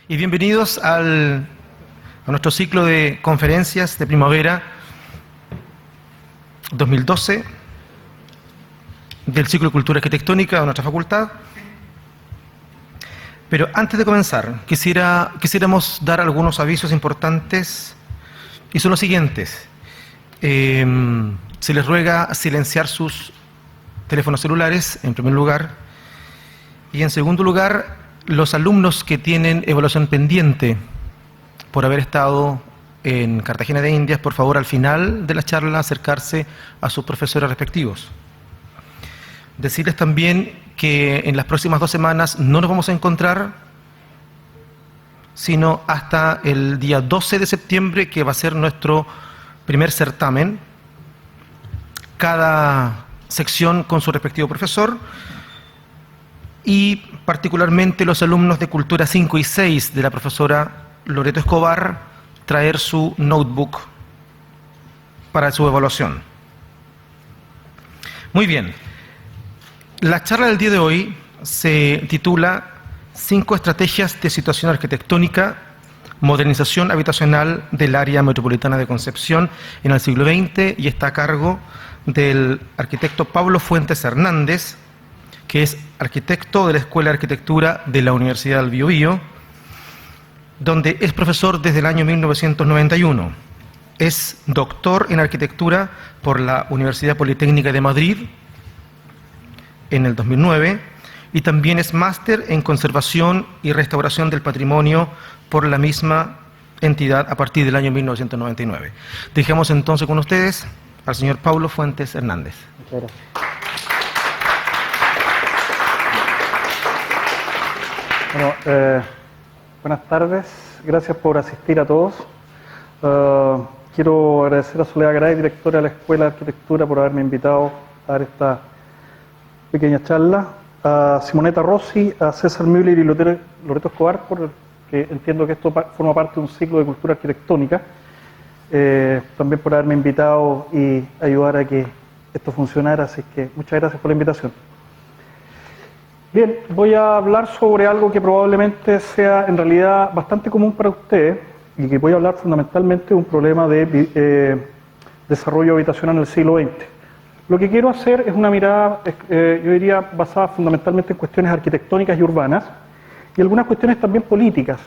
Y bienvenidos a nuestro ciclo de conferencias de primavera 2012 del ciclo de Cultura Arquitectónica de nuestra facultad. Pero antes de comenzar, quisiéramos dar algunos avisos importantes, y son los siguientes. Se les ruega silenciar sus teléfonos celulares, en primer lugar, y en segundo lugar, los alumnos que tienen evaluación pendiente por haber estado en Cartagena de Indias, por favor, al final de la charla, acercarse a sus profesores respectivos. Decirles también que en las próximas 2 semanas no nos vamos a encontrar, sino hasta el día 12 de septiembre, que va a ser nuestro primer certamen, cada sección con su respectivo profesor, y particularmente los alumnos de Cultura 5 y 6 de la profesora Loreto Escobar, traer su notebook para su evaluación. Muy bien. La charla del día de hoy se titula 5 estrategias de situación arquitectónica, modernización habitacional del área metropolitana de Concepción en el siglo XX, y está a cargo del arquitecto Pablo Fuentes Hernández, que es arquitecto de la Escuela de Arquitectura de la Universidad del Biobío, donde es profesor desde el año 1991. Es doctor en arquitectura por la Universidad Politécnica de Madrid en el 2009, y también es máster en conservación y restauración del patrimonio por la misma entidad a partir del año 1999. Dejamos entonces con ustedes al señor Pablo Fuentes Hernández. Muchas gracias. Bueno, buenas tardes, gracias por asistir a todos. Quiero agradecer a Soledad Garay, directora de la Escuela de Arquitectura, por haberme invitado a dar esta pequeña charla, a Simonetta Rossi, a César Müller y Loreto Escobar, porque entiendo que esto forma parte de un ciclo de cultura arquitectónica, también por haberme invitado y ayudar a que esto funcionara, así que muchas gracias por la invitación. Bien, voy a hablar sobre algo que probablemente sea en realidad bastante común para ustedes, y que voy a hablar fundamentalmente de un problema de desarrollo habitacional en el siglo XX. Lo que quiero hacer es una mirada, yo diría, basada fundamentalmente en cuestiones arquitectónicas y urbanas, y algunas cuestiones también políticas.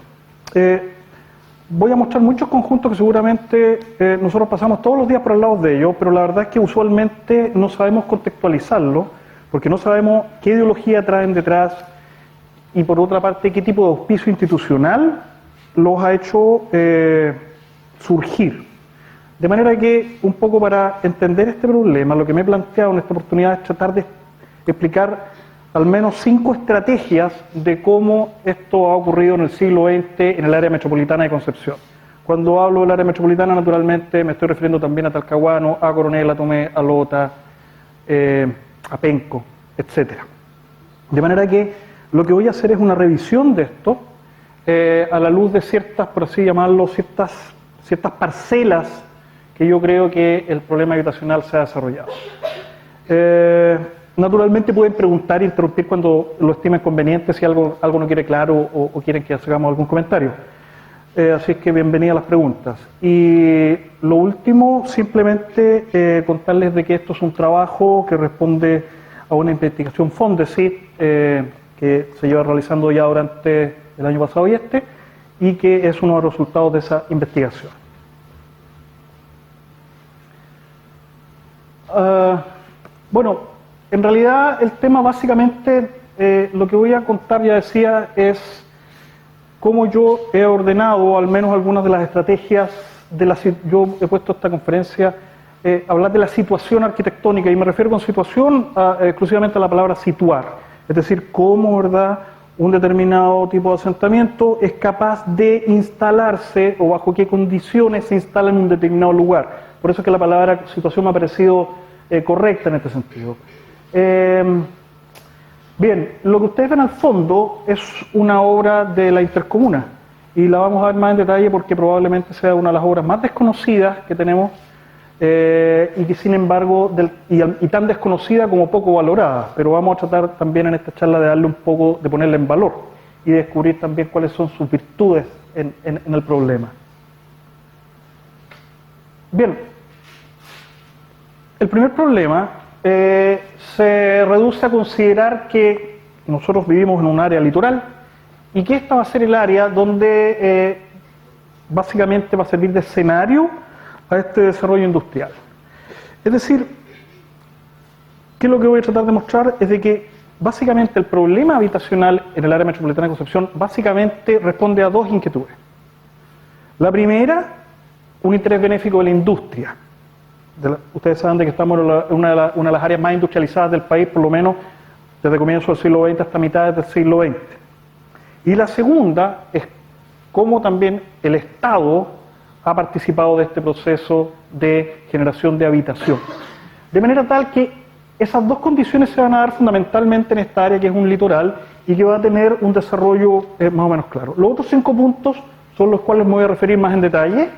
Voy a mostrar muchos conjuntos que seguramente nosotros pasamos todos los días por al lado de ellos, pero la verdad es que usualmente no sabemos contextualizarlo, porque no sabemos qué ideología traen detrás, y por otra parte qué tipo de auspicio institucional los ha hecho surgir. De manera que, un poco para entender este problema, lo que me he planteado en esta oportunidad es tratar de explicar al menos 5 estrategias de cómo esto ha ocurrido en el siglo XX en el área metropolitana de Concepción. Cuando hablo del área metropolitana, naturalmente me estoy refiriendo también a Talcahuano, a Coronel, a Tomé, a Lota, a Penco, etc. De manera que lo que voy a hacer es una revisión de esto a la luz de ciertas, por así llamarlo, ciertas parcelas que yo creo que el problema habitacional se ha desarrollado. Naturalmente pueden preguntar e interrumpir cuando lo estimen conveniente, si algo no quiere claro o quieren que hagamos algún comentario. Así es que bienvenidas las preguntas. Y lo último, simplemente contarles de que esto es un trabajo que responde a una investigación Fondesit que se lleva realizando ya durante el año pasado y que es uno de los resultados de esa investigación. Bueno, en realidad el tema básicamente, lo que voy a contar, ya decía, es cómo yo he ordenado al menos algunas de las estrategias yo he puesto esta conferencia hablar de la situación arquitectónica, y me refiero con situación exclusivamente a la palabra situar, es decir, cómo, ¿verdad?, un determinado tipo de asentamiento es capaz de instalarse, o bajo qué condiciones se instala en un determinado lugar. Por eso es que la palabra situación me ha parecido correcta en este sentido. Bien, lo que ustedes ven al fondo es una obra de la Intercomuna, y la vamos a ver más en detalle porque probablemente sea una de las obras más desconocidas que tenemos, y que sin embargo, y tan desconocida como poco valorada, pero vamos a tratar también en esta charla de darle un poco, de ponerla en valor. y descubrir también cuáles son sus virtudes en el problema. Bien, el primer problema se reduce a considerar que nosotros vivimos en un área litoral y que esta va a ser el área donde básicamente va a servir de escenario a este desarrollo industrial. Es decir, ¿qué es lo que voy a tratar de mostrar? Es de que básicamente el problema habitacional en el área metropolitana de Concepción básicamente responde a dos inquietudes. La primera, un interés benéfico de la industria. Ustedes saben de que estamos en una de las áreas más industrializadas del país, por lo menos desde comienzos del siglo XX hasta mitad del siglo XX. Y la segunda es cómo también el Estado ha participado de este proceso de generación de habitación. De manera tal que esas dos condiciones se van a dar fundamentalmente en esta área que es un litoral y que va a tener un desarrollo más o menos claro. Los otros 5 puntos son los cuales me voy a referir más en detalle.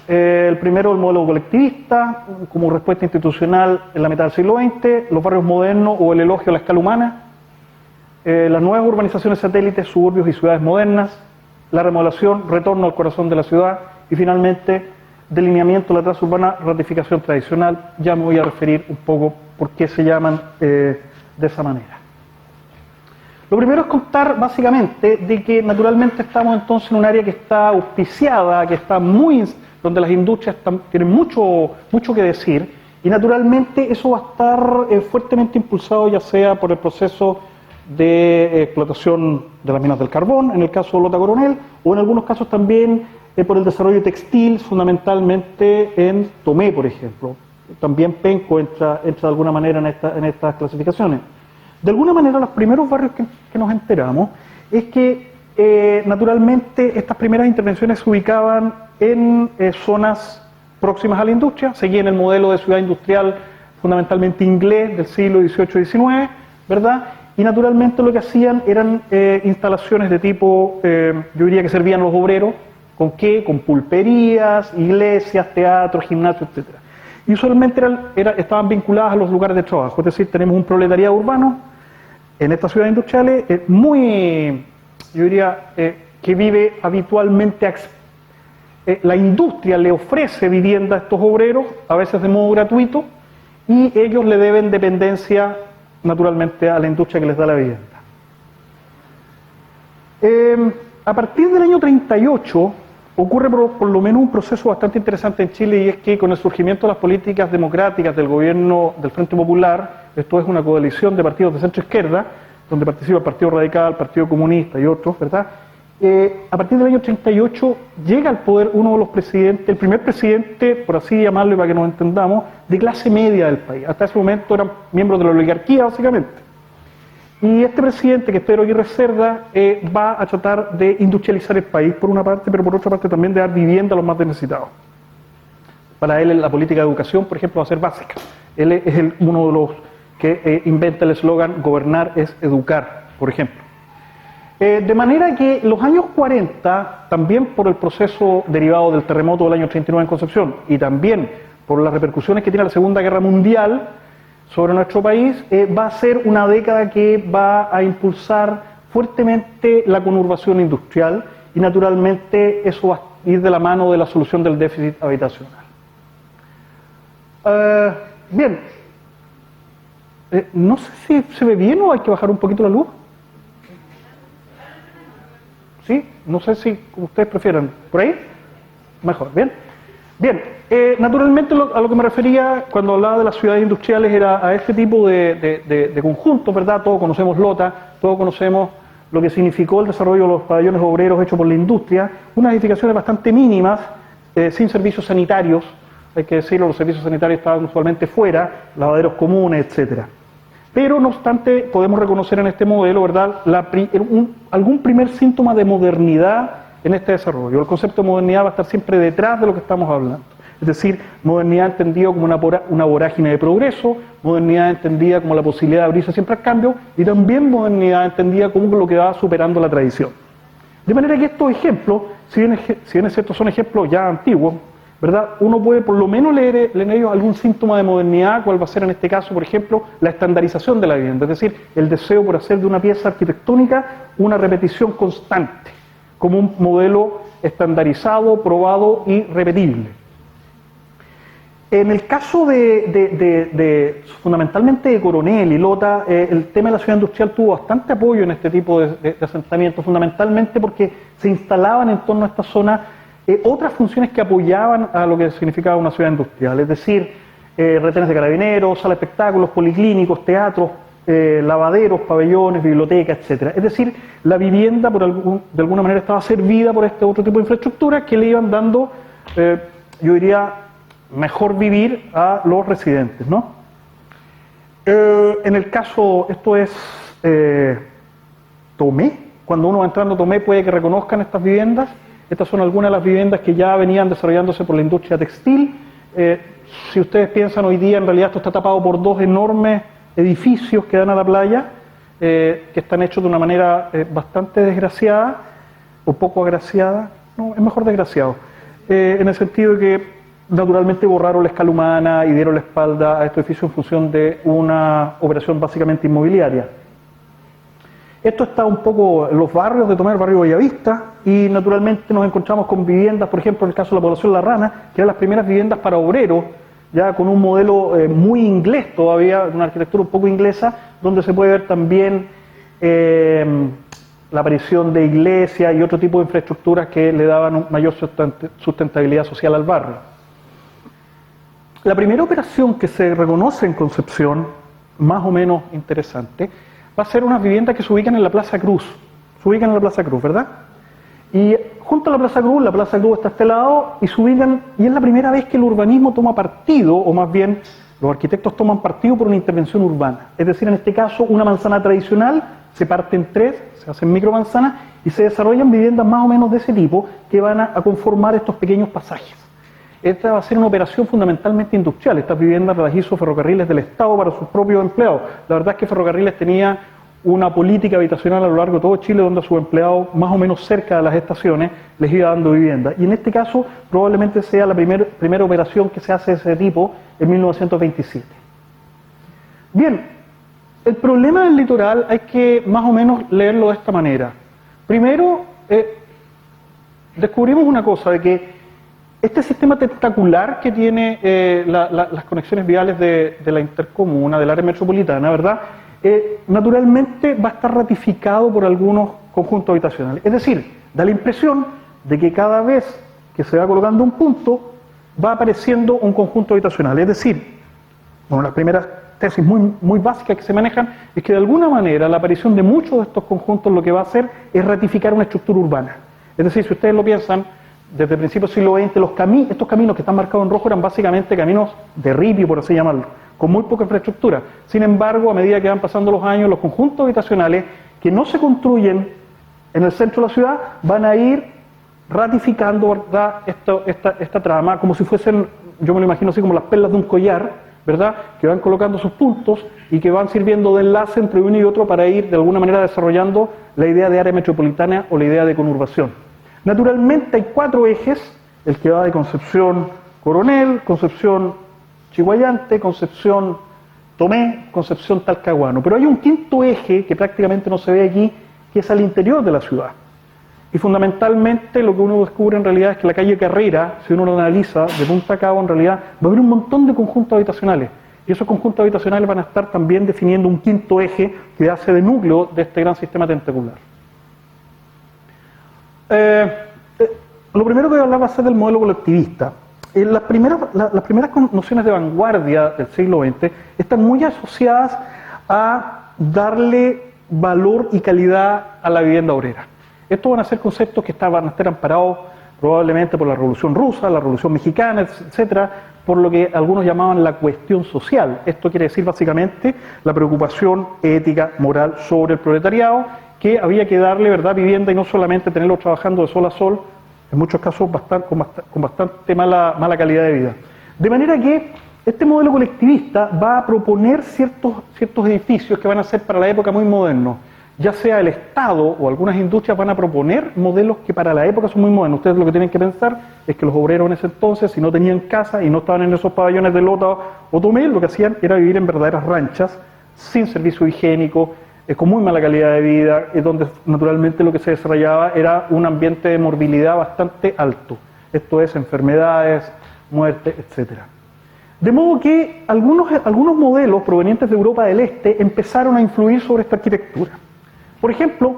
El primero, el modelo colectivista, como respuesta institucional en la mitad del siglo XX, los barrios modernos o el elogio a la escala humana, las nuevas urbanizaciones satélites, suburbios y ciudades modernas, la remodelación, retorno al corazón de la ciudad y finalmente delineamiento de la traza urbana, ratificación tradicional. Ya me voy a referir un poco por qué se llaman de esa manera. Lo primero es contar básicamente de que naturalmente estamos entonces en un área que está auspiciada, que está donde las industrias tienen mucho que decir, y naturalmente eso va a estar fuertemente impulsado ya sea por el proceso de explotación de las minas del carbón, en el caso de Lota Coronel, o en algunos casos también por el desarrollo textil, fundamentalmente en Tomé, por ejemplo. También Penco entra de alguna manera en estas clasificaciones. De alguna manera, los primeros barrios que nos enteramos es que naturalmente estas primeras intervenciones se ubicaban en zonas próximas a la industria, seguían el modelo de ciudad industrial fundamentalmente inglés del siglo XVIII-XIX, ¿verdad? Y naturalmente lo que hacían eran instalaciones de tipo, yo diría que servían los obreros, ¿con qué? Con pulperías, iglesias, teatros, gimnasios, etc. Y usualmente estaban vinculadas a los lugares de trabajo, es decir, tenemos un proletariado urbano en estas ciudades industriales muy, yo diría, que vive habitualmente, la industria le ofrece vivienda a estos obreros, a veces de modo gratuito, y ellos le deben dependencia naturalmente a la industria que les da la vivienda. A partir del año 38 ocurre por lo menos un proceso bastante interesante en Chile, y es que con el surgimiento de las políticas democráticas del gobierno del Frente Popular, esto es una coalición de partidos de centro-izquierda, donde participa el Partido Radical, el Partido Comunista y otros, ¿verdad? A partir del año 38 llega al poder uno de los presidentes, el primer presidente, por así llamarlo y para que nos entendamos, de clase media del país. Hasta ese momento eran miembros de la oligarquía, básicamente. Y este presidente, que es Pedro Aguirre Cerda, va a tratar de industrializar el país, por una parte, pero por otra parte también de dar vivienda a los más necesitados. Para él la política de educación, por ejemplo, va a ser básica. Él es uno de los que inventa el eslogan "gobernar es educar", por ejemplo. De manera que los años 40, también por el proceso derivado del terremoto del año 39 en Concepción, y también por las repercusiones que tiene la Segunda Guerra Mundial sobre nuestro país, va a ser una década que va a impulsar fuertemente la conurbación industrial, y naturalmente eso va a ir de la mano de la solución del déficit habitacional. Bien, no sé si se ve bien o hay que bajar un poquito la luz. ¿Sí? No sé si ustedes prefieren. ¿Por ahí? Mejor, ¿bien? Bien, naturalmente a lo que me refería cuando hablaba de las ciudades industriales era a este tipo de conjuntos, ¿verdad? Todos conocemos Lota, todos conocemos lo que significó el desarrollo de los pabellones obreros hechos por la industria, unas edificaciones bastante mínimas, sin servicios sanitarios, hay que decirlo, los servicios sanitarios estaban usualmente fuera, lavaderos comunes, etcétera. Pero no obstante podemos reconocer en este modelo, ¿verdad?, algún primer síntoma de modernidad en este desarrollo. El concepto de modernidad va a estar siempre detrás de lo que estamos hablando. Es decir, modernidad entendida como una vorágine de progreso, modernidad entendida como la posibilidad de abrirse siempre al cambio, y también modernidad entendida como lo que va superando la tradición. De manera que estos ejemplos, si bien es cierto son ejemplos ya antiguos, ¿verdad? Uno puede por lo menos leer en ellos algún síntoma de modernidad, cuál va a ser en este caso, por ejemplo, la estandarización de la vivienda, es decir, el deseo por hacer de una pieza arquitectónica una repetición constante, como un modelo estandarizado, probado y repetible. En el caso fundamentalmente de Coronel y Lota, el tema de la ciudad industrial tuvo bastante apoyo en este tipo de asentamientos, fundamentalmente porque se instalaban en torno a esta zona otras funciones que apoyaban a lo que significaba una ciudad industrial, es decir, retenes de carabineros, salas de espectáculos, policlínicos, teatros, lavaderos, pabellones, bibliotecas, etc. Es decir, la vivienda de alguna manera estaba servida por este otro tipo de infraestructuras que le iban dando, yo diría, mejor vivir a los residentes, ¿no? En el caso, esto es Tomé, cuando uno va entrando a Tomé puede que reconozcan estas viviendas. Estas son algunas de las viviendas que ya venían desarrollándose por la industria textil. Si ustedes piensan hoy día, en realidad esto está tapado por dos enormes edificios que dan a la playa, que están hechos de una manera bastante desgraciada, o poco agraciada, no, es mejor desgraciado, en el sentido de que naturalmente borraron la escala humana y dieron la espalda a estos edificios en función de una operación básicamente inmobiliaria. Esto está un poco en los barrios de Tomé, el barrio Bellavista, y naturalmente nos encontramos con viviendas, por ejemplo, en el caso de la población La Rana, que eran las primeras viviendas para obreros, ya con un modelo muy inglés todavía, una arquitectura un poco inglesa, donde se puede ver también la aparición de iglesias y otro tipo de infraestructuras que le daban mayor sustentabilidad social al barrio. La primera operación que se reconoce en Concepción, más o menos interesante, va a ser unas viviendas que se ubican en la Plaza Cruz. Se ubican en la Plaza Cruz, ¿verdad? Y junto a la Plaza Cruz está a este lado, y se ubican, y es la primera vez que el urbanismo toma partido, o más bien los arquitectos toman partido por una intervención urbana. Es decir, en este caso, una manzana tradicional se parte en tres, se hacen micromanzanas, y se desarrollan viviendas más o menos de ese tipo que van a conformar estos pequeños pasajes. Esta va a ser una operación fundamentalmente industrial. Estas viviendas las hizo Ferrocarriles del Estado para sus propios empleados. La verdad es que Ferrocarriles tenía una política habitacional a lo largo de todo Chile donde a sus empleados, más o menos cerca de las estaciones, les iba dando vivienda. Y en este caso probablemente sea la primera operación que se hace de ese tipo en 1927. Bien, el problema del litoral hay que más o menos leerlo de esta manera. Primero, descubrimos una cosa, de que este sistema tentacular que tiene las conexiones viales de la intercomuna, del área metropolitana, ¿verdad? Naturalmente va a estar ratificado por algunos conjuntos habitacionales. Es decir, da la impresión de que cada vez que se va colocando un punto, va apareciendo un conjunto habitacional. Es decir, bueno, las primeras tesis muy básicas que se manejan es que de alguna manera la aparición de muchos de estos conjuntos lo que va a hacer es ratificar una estructura urbana. Es decir, si ustedes lo piensan, desde el principio del siglo XX, estos caminos que están marcados en rojo eran básicamente caminos de ripio, por así llamarlo, con muy poca infraestructura. Sin embargo, a medida que van pasando los años, los conjuntos habitacionales que no se construyen en el centro de la ciudad van a ir ratificando, ¿verdad?, esta trama, como si fuesen, yo me lo imagino así como las perlas de un collar, ¿verdad?, que van colocando sus puntos y que van sirviendo de enlace entre uno y otro para ir de alguna manera desarrollando la idea de área metropolitana o la idea de conurbación. Naturalmente hay cuatro ejes, el que va de Concepción Coronel, Concepción Chiguayante, Concepción Tomé, Concepción Talcahuano. Pero hay un quinto eje que prácticamente no se ve aquí, que es al interior de la ciudad. Y fundamentalmente lo que uno descubre en realidad es que la calle Carrera, si uno lo analiza de punta a cabo, en realidad va a haber un montón de conjuntos habitacionales. Y esos conjuntos habitacionales van a estar también definiendo un quinto eje que hace de núcleo de este gran sistema tentacular. Lo primero que voy a hablar va a ser del modelo colectivista. Las primeras nociones de vanguardia del siglo XX están muy asociadas a darle valor y calidad a la vivienda obrera. Estos van a ser conceptos que van a estar amparados probablemente por la Revolución Rusa, la Revolución Mexicana, etcétera, por lo que algunos llamaban la cuestión social. Esto quiere decir básicamente la preocupación ética, moral sobre el proletariado, que había que darle, ¿verdad?, vivienda y no solamente tenerlos trabajando de sol a sol, en muchos casos con bastante mala calidad de vida. De manera que este modelo colectivista va a proponer ciertos edificios que van a ser para la época muy modernos. ya sea el Estado o algunas industrias van a proponer modelos que para la época son muy modernos. Ustedes lo que tienen que pensar es que los obreros en ese entonces, si no tenían casa y no estaban en esos pabellones de lota o tomel, lo que hacían era vivir en verdaderas ranchas, sin servicio higiénico, con muy mala calidad de vida, donde naturalmente lo que se desarrollaba era un ambiente de morbilidad bastante alto. Esto es, enfermedades, muerte, etc. De modo que algunos modelos provenientes de Europa del Este empezaron a influir sobre esta arquitectura. Por ejemplo,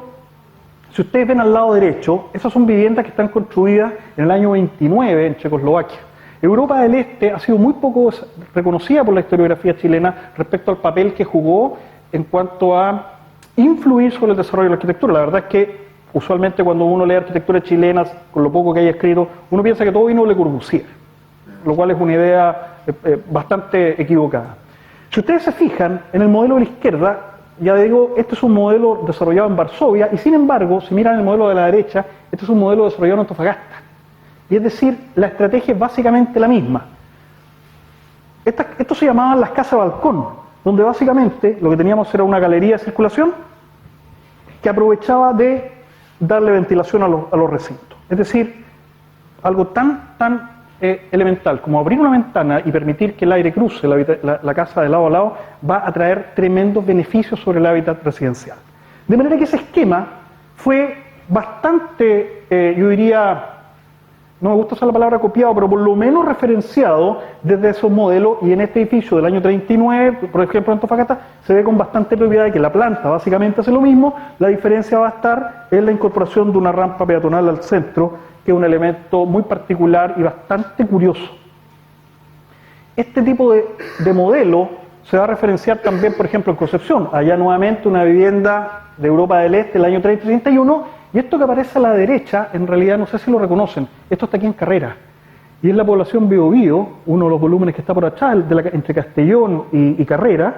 si ustedes ven al lado derecho, esas son viviendas que están construidas en el año 29 en Checoslovaquia. Europa del Este ha sido muy poco reconocida por la historiografía chilena respecto al papel que jugó en cuanto a influir sobre el desarrollo de la arquitectura. La verdad es que usualmente cuando uno lee arquitectura chilena, con lo poco que haya escrito, uno piensa que todo vino de Le Corbusier, lo cual es una idea bastante equivocada. Si ustedes se fijan en el modelo de la izquierda, ya digo, este es un modelo desarrollado en Varsovia, y sin embargo, si miran el modelo de la derecha, este es un modelo desarrollado en Antofagasta. Y es decir, la estrategia es básicamente la misma. Esto se llamaban las casas balcón, donde básicamente lo que teníamos era una galería de circulación que aprovechaba de darle ventilación a los recintos. Es decir, algo tan elemental como abrir una ventana y permitir que el aire cruce la casa de lado a lado va a traer tremendos beneficios sobre el hábitat residencial. De manera que ese esquema fue bastante, yo diría, no me gusta usar la palabra copiado, pero por lo menos referenciado desde esos modelos, y en este edificio del año 39, por ejemplo en Antofagasta, se ve con bastante propiedad de que la planta básicamente hace lo mismo. La diferencia va a estar en la incorporación de una rampa peatonal al centro, que es un elemento muy particular y bastante curioso. Este tipo de modelo se va a referenciar también, por ejemplo, en Concepción. Allá nuevamente una vivienda de Europa del Este del año 30-31, y esto que aparece a la derecha, en realidad no sé si lo reconocen, esto está aquí en Carrera, y es la población Biobío, uno de los volúmenes que está por atrás, entre Castellón y Carrera,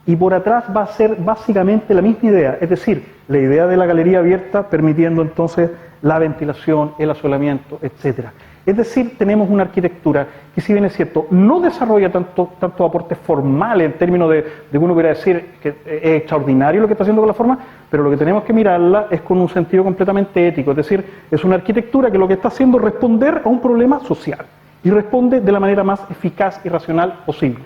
y por atrás va a ser básicamente la misma idea, es decir, la idea de la galería abierta permitiendo entonces la ventilación, el asolamiento, etc. Es decir, tenemos una arquitectura que, si bien es cierto, no desarrolla tantos aportes formales en términos de uno pudiera decir que es extraordinario lo que está haciendo con la forma, pero lo que tenemos que mirarla es con un sentido completamente ético, es decir, es una arquitectura que lo que está haciendo es responder a un problema social y responde de la manera más eficaz y racional posible.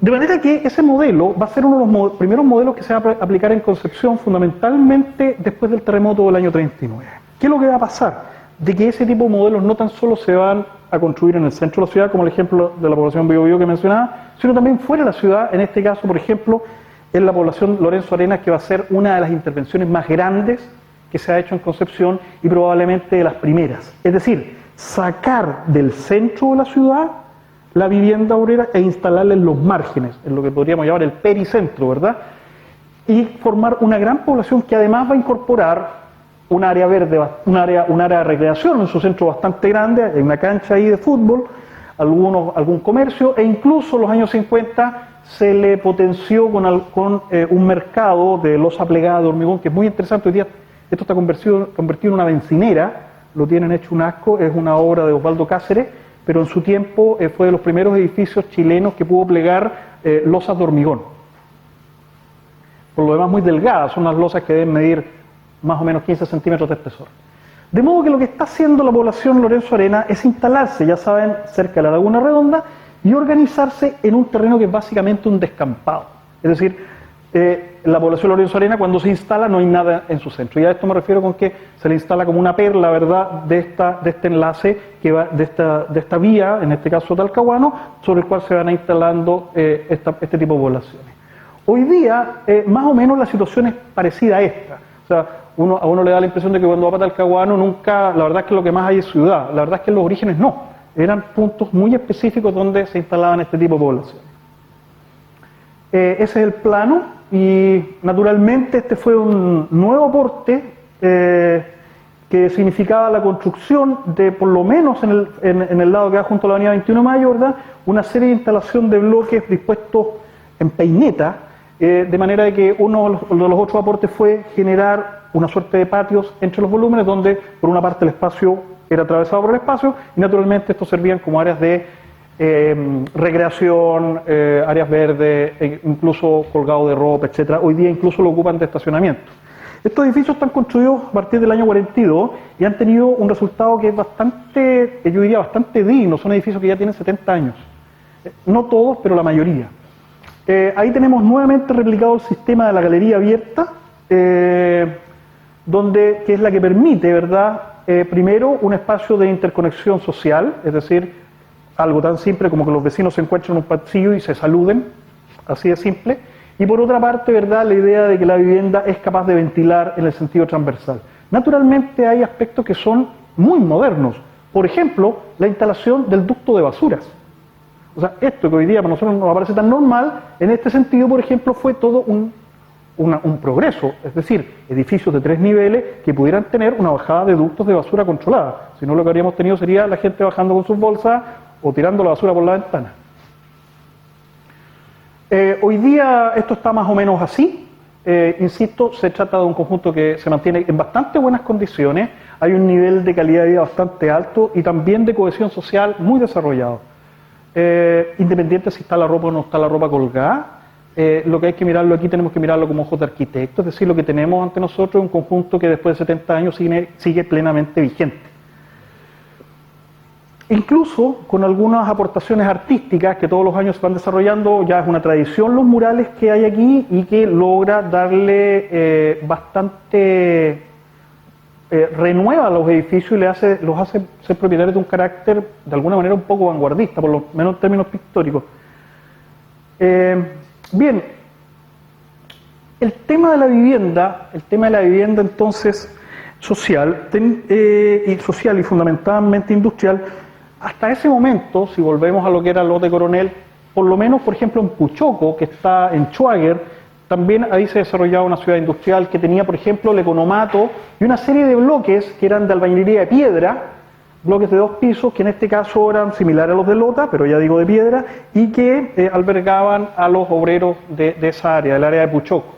De manera que ese modelo va a ser uno de los primeros modelos que se va a aplicar en Concepción, fundamentalmente después del terremoto del año 39. ¿Qué es lo que va a pasar? De que ese tipo de modelos no tan solo se van a construir en el centro de la ciudad, como el ejemplo de la población Biobío que mencionaba, sino también fuera de la ciudad, en este caso, por ejemplo, en la población Lorenzo Arenas, que va a ser una de las intervenciones más grandes que se ha hecho en Concepción y probablemente de las primeras. Es decir, sacar del centro de la ciudad la vivienda obrera e instalarla en los márgenes, en lo que podríamos llamar el pericentro, ¿verdad? Y formar una gran población que además va a incorporar un área verde, un área de recreación en su centro bastante grande, hay una cancha ahí de fútbol, algún comercio, e incluso en los años 50 se le potenció con un mercado de losa plegada de hormigón, que es muy interesante. Hoy día esto está convertido en una bencinera, lo tienen hecho un asco, es una obra de Osvaldo Cáceres, pero en su tiempo fue de los primeros edificios chilenos que pudo plegar losas de hormigón. Por lo demás muy delgadas, son unas losas que deben medir más o menos 15 centímetros de espesor. De modo que lo que está haciendo la población Lorenzo Arenas es instalarse, ya saben, cerca de la Laguna Redonda y organizarse en un terreno que es básicamente un descampado. Es decir, la población Lorenzo Arenas, cuando se instala, no hay nada en su centro. Y a esto me refiero con que se le instala como una perla, ¿verdad?, de este enlace, que va de esta vía, en este caso Talcahuano, sobre el cual se van instalando este tipo de poblaciones. Hoy día, más o menos la situación es parecida a esta. O sea, a uno le da la impresión de que cuando va para Talcahuano nunca, la verdad es que lo que más hay es ciudad. La verdad es que en los orígenes no. Eran puntos muy específicos donde se instalaban este tipo de poblaciones. Ese es el plano, y naturalmente este fue un nuevo aporte que significaba la construcción de, por lo menos en el lado que da junto a la avenida 21 de Mayo, ¿verdad?, una serie de instalación de bloques dispuestos en peineta, de manera de que uno de los otros aportes fue generar una suerte de patios entre los volúmenes, donde por una parte el espacio era atravesado por el espacio, y naturalmente estos servían como áreas de recreación, áreas verdes, incluso colgado de ropa, etcétera. Hoy día incluso lo ocupan de estacionamiento. Estos edificios están construidos a partir del año 42 y han tenido un resultado que es bastante, yo diría bastante digno. Son edificios que ya tienen 70 años. No todos, pero la mayoría. Ahí tenemos nuevamente replicado el sistema de la galería abierta, que es la que permite, ¿verdad? Primero, un espacio de interconexión social, es decir, algo tan simple como que los vecinos se encuentren en un pasillo y se saluden, así de simple. Y por otra parte, ¿verdad?, la idea de que la vivienda es capaz de ventilar en el sentido transversal. Naturalmente hay aspectos que son muy modernos. Por ejemplo, la instalación del ducto de basuras. O sea, esto que hoy día para nosotros nos parece tan normal, en este sentido, por ejemplo, fue todo un progreso. Es decir, edificios de 3 niveles que pudieran tener una bajada de ductos de basura controlada. Si no, lo que habríamos tenido sería la gente bajando con sus bolsas o tirando la basura por la ventana. Hoy día esto está más o menos así. Insisto, se trata de un conjunto que se mantiene en bastante buenas condiciones, hay un nivel de calidad de vida bastante alto y también de cohesión social muy desarrollado. Independiente si está la ropa o no está la ropa colgada, lo que hay que mirarlo aquí, tenemos que mirarlo como ojos de arquitecto, es decir, lo que tenemos ante nosotros es un conjunto que después de 70 años sigue plenamente vigente. Incluso con algunas aportaciones artísticas que todos los años se van desarrollando, ya es una tradición los murales que hay aquí y que logra darle bastante renueva a los edificios y los hace ser propietarios de un carácter de alguna manera un poco vanguardista, por lo menos en términos pictóricos. Bien, el tema de la vivienda entonces social y fundamentalmente industrial. Hasta ese momento, si volvemos a lo que era el lote Coronel, por lo menos, por ejemplo, en Puchoco, que está en Schwager, también ahí se desarrollaba una ciudad industrial que tenía, por ejemplo, el economato y una serie de bloques que eran de albañilería de piedra, bloques de 2 pisos, que en este caso eran similares a los de Lota, pero ya digo de piedra, y que albergaban a los obreros de esa área, del área de Puchoco.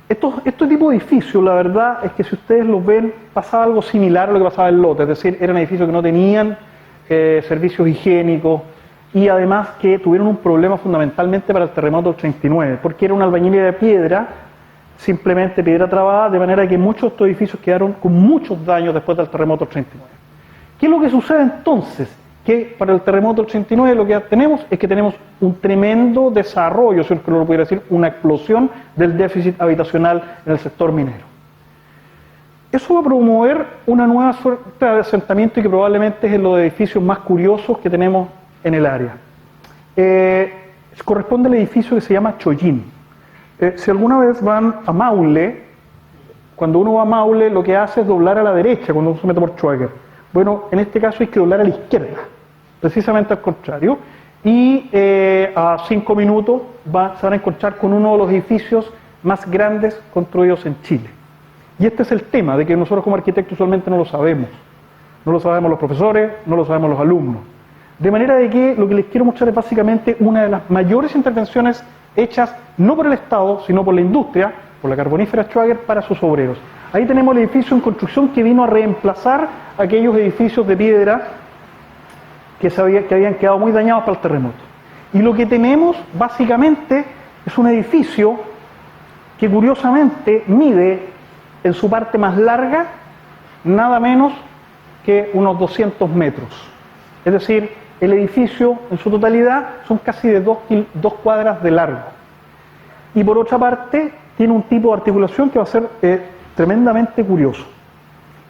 Estos tipos de edificios, la verdad es que si ustedes los ven, pasaba algo similar a lo que pasaba en Lota, es decir, eran edificios que no tenían servicios higiénicos y además que tuvieron un problema fundamentalmente para el terremoto del 39, porque era una albañilería de piedra, simplemente piedra trabada, de manera que muchos de estos edificios quedaron con muchos daños después del terremoto del 39. ¿Qué es lo que sucede entonces? Que para el terremoto del 89 lo que tenemos es que tenemos un tremendo desarrollo, si uno lo pudiera decir, una explosión del déficit habitacional en el sector minero. Eso va a promover una nueva suerte de asentamiento y que probablemente es lo de edificios más curiosos que tenemos en el área. Corresponde al edificio que se llama Chollín. Si alguna vez van a Maule, cuando uno va a Maule lo que hace es doblar a la derecha cuando uno se mete por Schwager. Bueno, en este caso hay que doblar a la izquierda, precisamente al contrario, y a 5 minutos se van a encontrar con uno de los edificios más grandes construidos en Chile. Y este es el tema, de que nosotros como arquitectos usualmente no lo sabemos. No lo sabemos los profesores, no lo sabemos los alumnos. De manera de que lo que les quiero mostrar es básicamente una de las mayores intervenciones hechas no por el Estado, sino por la industria, por la carbonífera Schwager, para sus obreros. Ahí tenemos el edificio en construcción que vino a reemplazar aquellos edificios de piedra que habían quedado muy dañados para el terremoto. Y lo que tenemos básicamente es un edificio que curiosamente mide en su parte más larga nada menos que unos 200 metros. Es decir, el edificio en su totalidad son casi de 2 cuadras de largo. Y por otra parte, tiene un tipo de articulación que va a ser tremendamente curioso.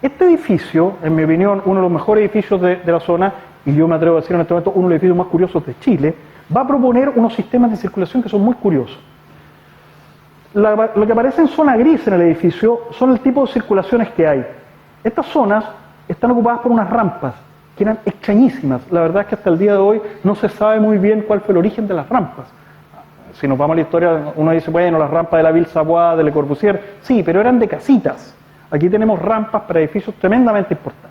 Este edificio, en mi opinión, uno de los mejores edificios de la zona, y yo me atrevo a decir en este momento, uno de los edificios más curiosos de Chile, va a proponer unos sistemas de circulación que son muy curiosos. Lo que aparece en zona gris en el edificio son el tipo de circulaciones que hay. Estas zonas están ocupadas por unas rampas que eran extrañísimas. La verdad es que hasta el día de hoy no se sabe muy bien cuál fue el origen de las rampas. Si nos vamos a la historia, uno dice, bueno, las rampas de la Ville Savoie, de Le Corbusier, sí, pero eran de casitas. Aquí tenemos rampas para edificios tremendamente importantes.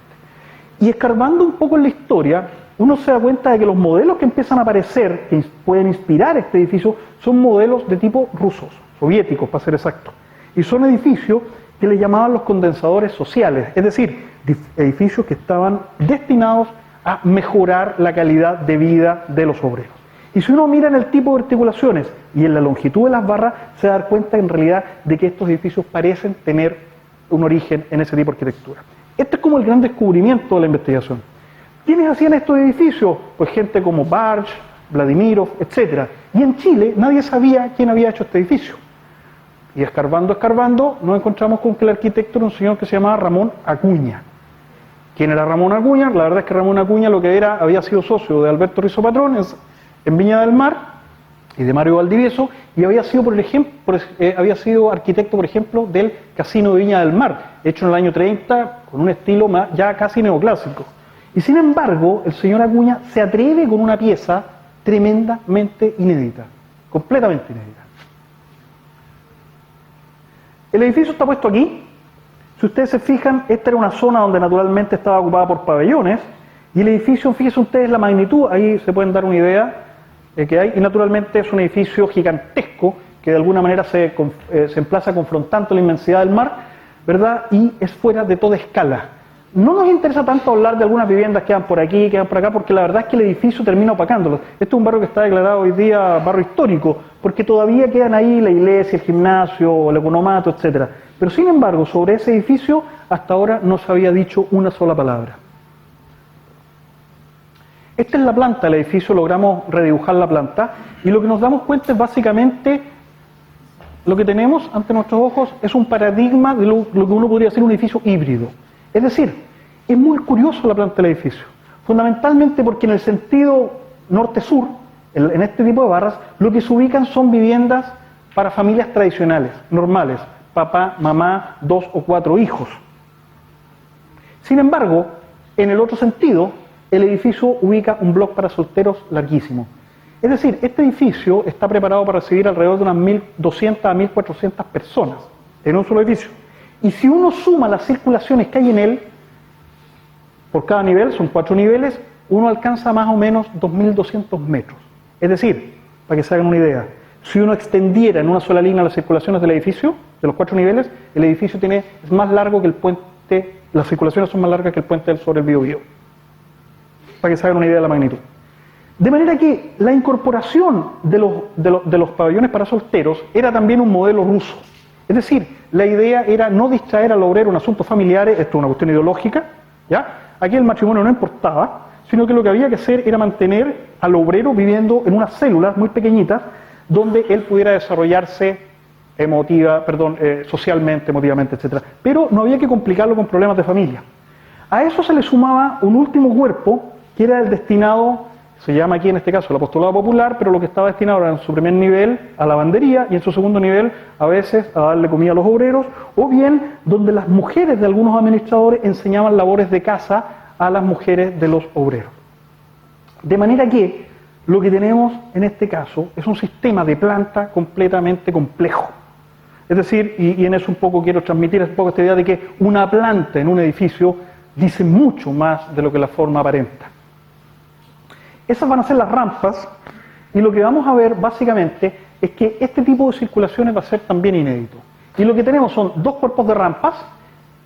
Y escarbando un poco en la historia, uno se da cuenta de que los modelos que empiezan a aparecer, que pueden inspirar este edificio, son modelos de tipo rusos, soviéticos para ser exacto. Y son edificios que le llamaban los condensadores sociales, es decir, edificios que estaban destinados a mejorar la calidad de vida de los obreros. Y si uno mira en el tipo de articulaciones y en la longitud de las barras, se da cuenta en realidad de que estos edificios parecen tener un origen en ese tipo de arquitectura. Este es como el gran descubrimiento de la investigación. ¿Quiénes hacían estos edificios? Pues gente como Barge, Vladimirov, etc. Y en Chile nadie sabía quién había hecho este edificio. Y escarbando, nos encontramos con que el arquitecto era un señor que se llamaba Ramón Acuña. ¿Quién era Ramón Acuña? La verdad es que Ramón Acuña había sido socio de Alberto Rizo Patrón en Viña del Mar y de Mario Valdivieso, y había sido arquitecto, por ejemplo, del Casino de Viña del Mar, hecho en el año 30 con un estilo ya casi neoclásico. Y sin embargo, el señor Acuña se atreve con una pieza tremendamente inédita, completamente inédita. El edificio está puesto aquí. Si ustedes se fijan, esta era una zona donde naturalmente estaba ocupada por pabellones, y el edificio, fíjense ustedes la magnitud, ahí se pueden dar una idea que hay, y naturalmente es un edificio gigantesco que de alguna manera se emplaza confrontando la inmensidad del mar, ¿verdad? Y es fuera de toda escala. No nos interesa tanto hablar de algunas viviendas que van por aquí, que van por acá, porque la verdad es que el edificio termina opacándolos. Este es un barrio que está declarado hoy día barrio histórico, porque todavía quedan ahí la iglesia, el gimnasio, el economato, etc. Pero sin embargo, sobre ese edificio hasta ahora no se había dicho una sola palabra. Esta es la planta del edificio, logramos redibujar la planta, y lo que nos damos cuenta es básicamente lo que tenemos ante nuestros ojos es un paradigma de lo que uno podría ser un edificio híbrido. Es decir, es muy curioso la planta del edificio, fundamentalmente porque en el sentido norte-sur, en este tipo de barras, lo que se ubican son viviendas para familias tradicionales, normales, papá, mamá, 2 o 4 hijos. Sin embargo, en el otro sentido, el edificio ubica un bloque para solteros larguísimo. Es decir, este edificio está preparado para recibir alrededor de unas 1.200 a 1.400 personas en un solo edificio. Y si uno suma las circulaciones que hay en él, por cada nivel, son 4 niveles, uno alcanza más o menos 2.200 metros. Es decir, para que se hagan una idea, si uno extendiera en una sola línea las circulaciones del edificio, de los 4 niveles, el edificio es más largo que el puente, las circulaciones son más largas que el puente sobre el Biobío. Para que se hagan una idea de la magnitud. De manera que la incorporación de los pabellones para solteros era también un modelo ruso. Es decir, la idea era no distraer al obrero en asuntos familiares, esto es una cuestión ideológica, ¿ya? Aquí el matrimonio no importaba, sino que lo que había que hacer era mantener al obrero viviendo en unas células muy pequeñitas donde él pudiera desarrollarse socialmente, emotivamente, etc. Pero no había que complicarlo con problemas de familia. A eso se le sumaba un último cuerpo que era el destinado, se llama aquí en este caso el apostolado popular, pero lo que estaba destinado era en su primer nivel a la lavandería y en su segundo nivel a veces a darle comida a los obreros, o bien donde las mujeres de algunos administradores enseñaban labores de casa a las mujeres de los obreros. De manera que lo que tenemos en este caso es un sistema de planta completamente complejo. Es decir, y en eso un poco quiero transmitir un poco esta idea de que una planta en un edificio dice mucho más de lo que la forma aparenta. Esas van a ser las rampas, y lo que vamos a ver básicamente es que este tipo de circulaciones va a ser también inédito. Y lo que tenemos son 2 cuerpos de rampas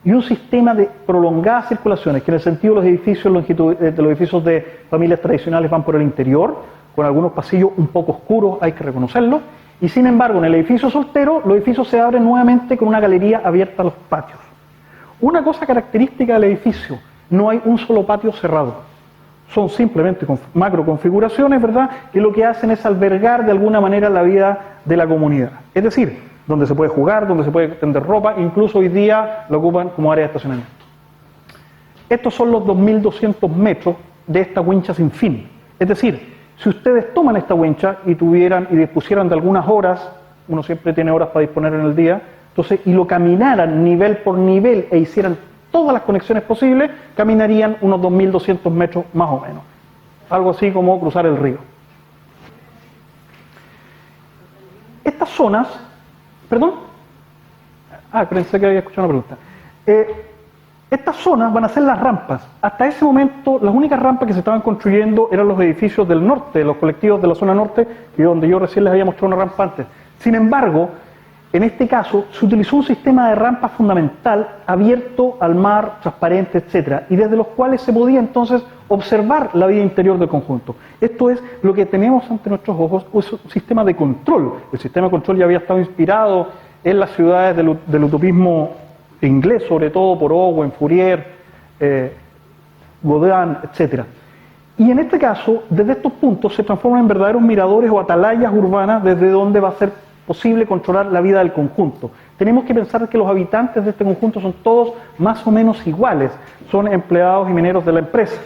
y un sistema de prolongadas circulaciones, que en el sentido de los edificios de familias tradicionales van por el interior, con algunos pasillos un poco oscuros, hay que reconocerlo, y sin embargo en el edificio soltero los edificios se abren nuevamente con una galería abierta a los patios. Una cosa característica del edificio, no hay un solo patio cerrado. Son simplemente macro configuraciones, ¿verdad?, que lo que hacen es albergar de alguna manera la vida de la comunidad. Es decir, donde se puede jugar, donde se puede tender ropa, incluso hoy día lo ocupan como área de estacionamiento. Estos son los 2.200 metros de esta wincha sin fin. Es decir, si ustedes toman esta wincha y dispusieran de algunas horas, uno siempre tiene horas para disponer en el día, entonces, y lo caminaran nivel por nivel e hicieran todas las conexiones posibles, caminarían unos 2.200 metros más o menos. Algo así como cruzar el río. Estas zonas, perdón, pensé que había escuchado una pregunta. Estas zonas van a ser las rampas. Hasta ese momento, las únicas rampas que se estaban construyendo eran los edificios del norte, los colectivos de la zona norte, y donde yo recién les había mostrado una rampa antes. Sin embargo, En este caso, se utilizó un sistema de rampas fundamental abierto al mar, transparente, etc. Y desde los cuales se podía entonces observar la vida interior del conjunto. Esto es lo que tenemos ante nuestros ojos, un sistema de control. El sistema de control ya había estado inspirado en las ciudades del utopismo inglés, sobre todo por Owen, Fourier, Godin, etc. Y en este caso, desde estos puntos se transforman en verdaderos miradores o atalayas urbanas desde donde va a ser posible controlar la vida del conjunto. Tenemos que pensar que los habitantes de este conjunto son todos más o menos iguales, son empleados y mineros de la empresa,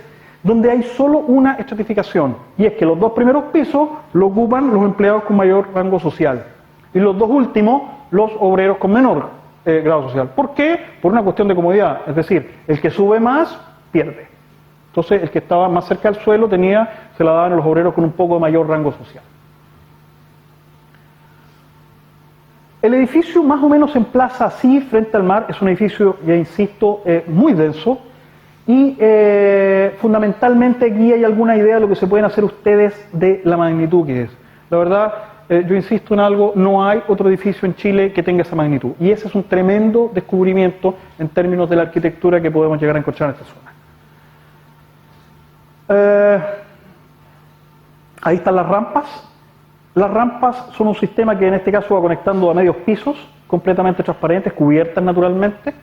donde hay solo una estratificación, y es que los dos primeros pisos lo ocupan los empleados con mayor rango social, y los dos últimos los obreros con menor grado social. ¿Por qué? Por una cuestión de comodidad, es decir, el que sube más pierde. Entonces el que estaba más cerca del suelo se la daban a los obreros con un poco de mayor rango social. El edificio más o menos se emplaza así frente al mar, es un edificio, ya insisto, muy denso, y fundamentalmente aquí hay alguna idea de lo que se pueden hacer ustedes de la magnitud que es. La verdad, yo insisto en algo, no hay otro edificio en Chile que tenga esa magnitud, y ese es un tremendo descubrimiento en términos de la arquitectura que podemos llegar a encontrar en esta zona. Ahí están las rampas. Las rampas son un sistema que en este caso va conectando a medios pisos, completamente transparentes, cubiertas naturalmente,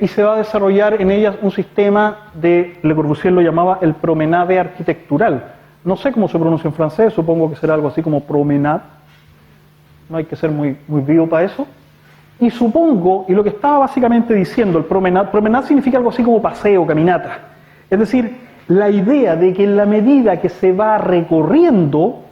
y se va a desarrollar en ellas un sistema de, Le Corbusier lo llamaba el promenade arquitectural. No sé cómo se pronuncia en francés, supongo que será algo así como promenade, no hay que ser muy vivo para eso. Y supongo, y lo que estaba básicamente diciendo el promenade significa algo así como paseo, caminata. Es decir, la idea de que en la medida que se va recorriendo,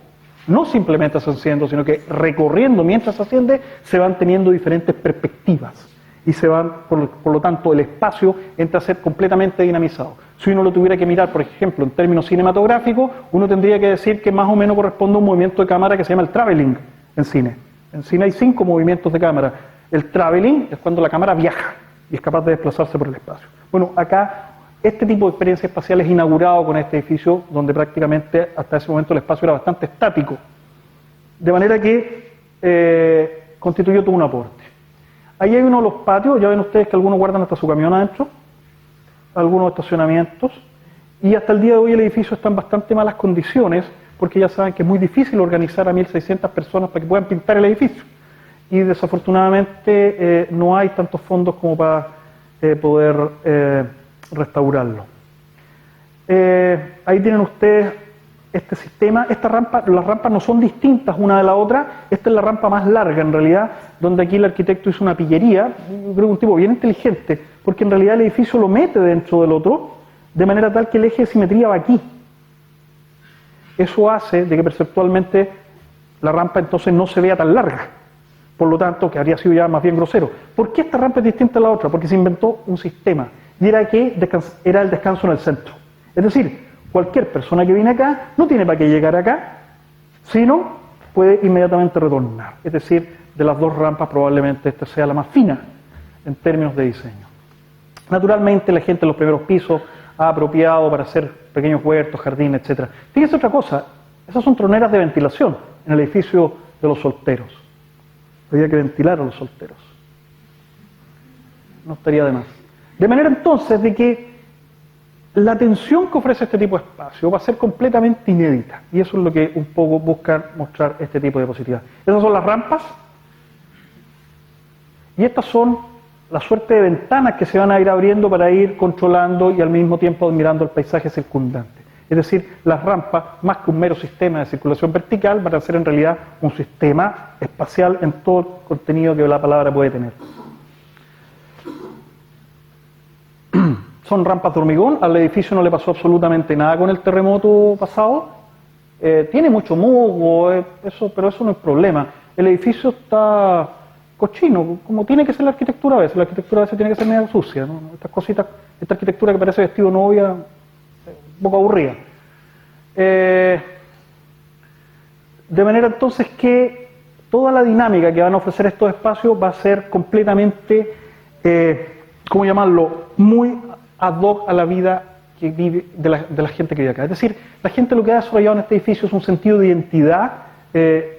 no simplemente ascendiendo, sino que recorriendo mientras asciende, se van teniendo diferentes perspectivas y se van, por lo tanto, el espacio entra a ser completamente dinamizado. Si uno lo tuviera que mirar, por ejemplo, en términos cinematográficos, uno tendría que decir que más o menos corresponde a un movimiento de cámara que se llama el traveling en cine. En cine hay 5 movimientos de cámara. El traveling es cuando la cámara viaja y es capaz de desplazarse por el espacio. Bueno, acá este tipo de experiencia espacial es inaugurado con este edificio, donde prácticamente hasta ese momento el espacio era bastante estático. De manera que constituyó todo un aporte. Ahí hay uno de los patios, ya ven ustedes que algunos guardan hasta su camión adentro, algunos estacionamientos, y hasta el día de hoy el edificio está en bastante malas condiciones, porque ya saben que es muy difícil organizar a 1.600 personas para que puedan pintar el edificio. Y desafortunadamente no hay tantos fondos como para poder restaurarlo. Ahí tienen ustedes este sistema. Las rampas no son distintas una de la otra. Esta es la rampa más larga en realidad, donde aquí el arquitecto hizo una pillería, yo creo que un tipo bien inteligente, porque en realidad el edificio lo mete dentro del otro, de manera tal que el eje de simetría va aquí. Eso hace de que perceptualmente la rampa entonces no se vea tan larga, por lo tanto que habría sido ya más bien grosero. ¿Por qué esta rampa es distinta a la otra? Porque se inventó un sistema, y era que era el descanso en el centro. Es decir, cualquier persona que viene acá no tiene para qué llegar acá, sino puede inmediatamente retornar. Es decir, de las dos rampas probablemente esta sea la más fina en términos de diseño. Naturalmente la gente en los primeros pisos ha apropiado para hacer pequeños huertos, jardines, etc. Fíjense otra cosa, esas son troneras de ventilación en el edificio de los solteros. Había que ventilar a los solteros. No estaría de más. De manera entonces de que la atención que ofrece este tipo de espacio va a ser completamente inédita, y eso es lo que un poco busca mostrar este tipo de diapositivas. Esas son las rampas, y estas son la suerte de ventanas que se van a ir abriendo para ir controlando y al mismo tiempo admirando el paisaje circundante. Es decir, las rampas, más que un mero sistema de circulación vertical, van a ser en realidad un sistema espacial en todo el contenido que la palabra puede tener. Son rampas de hormigón, al edificio no le pasó absolutamente nada con el terremoto pasado. Tiene mucho musgo, pero eso no es problema. El edificio está cochino, como tiene que ser la arquitectura a veces. La arquitectura a veces tiene que ser medio sucia, ¿no? Estas cositas, esta arquitectura que parece vestido de novia, un poco aburrida. De manera entonces que toda la dinámica que van a ofrecer estos espacios va a ser completamente, ¿cómo llamarlo?, muy ad hoc a la vida que vive, de la gente que vive acá. Es decir, la gente lo que ha desarrollado en este edificio es un sentido de identidad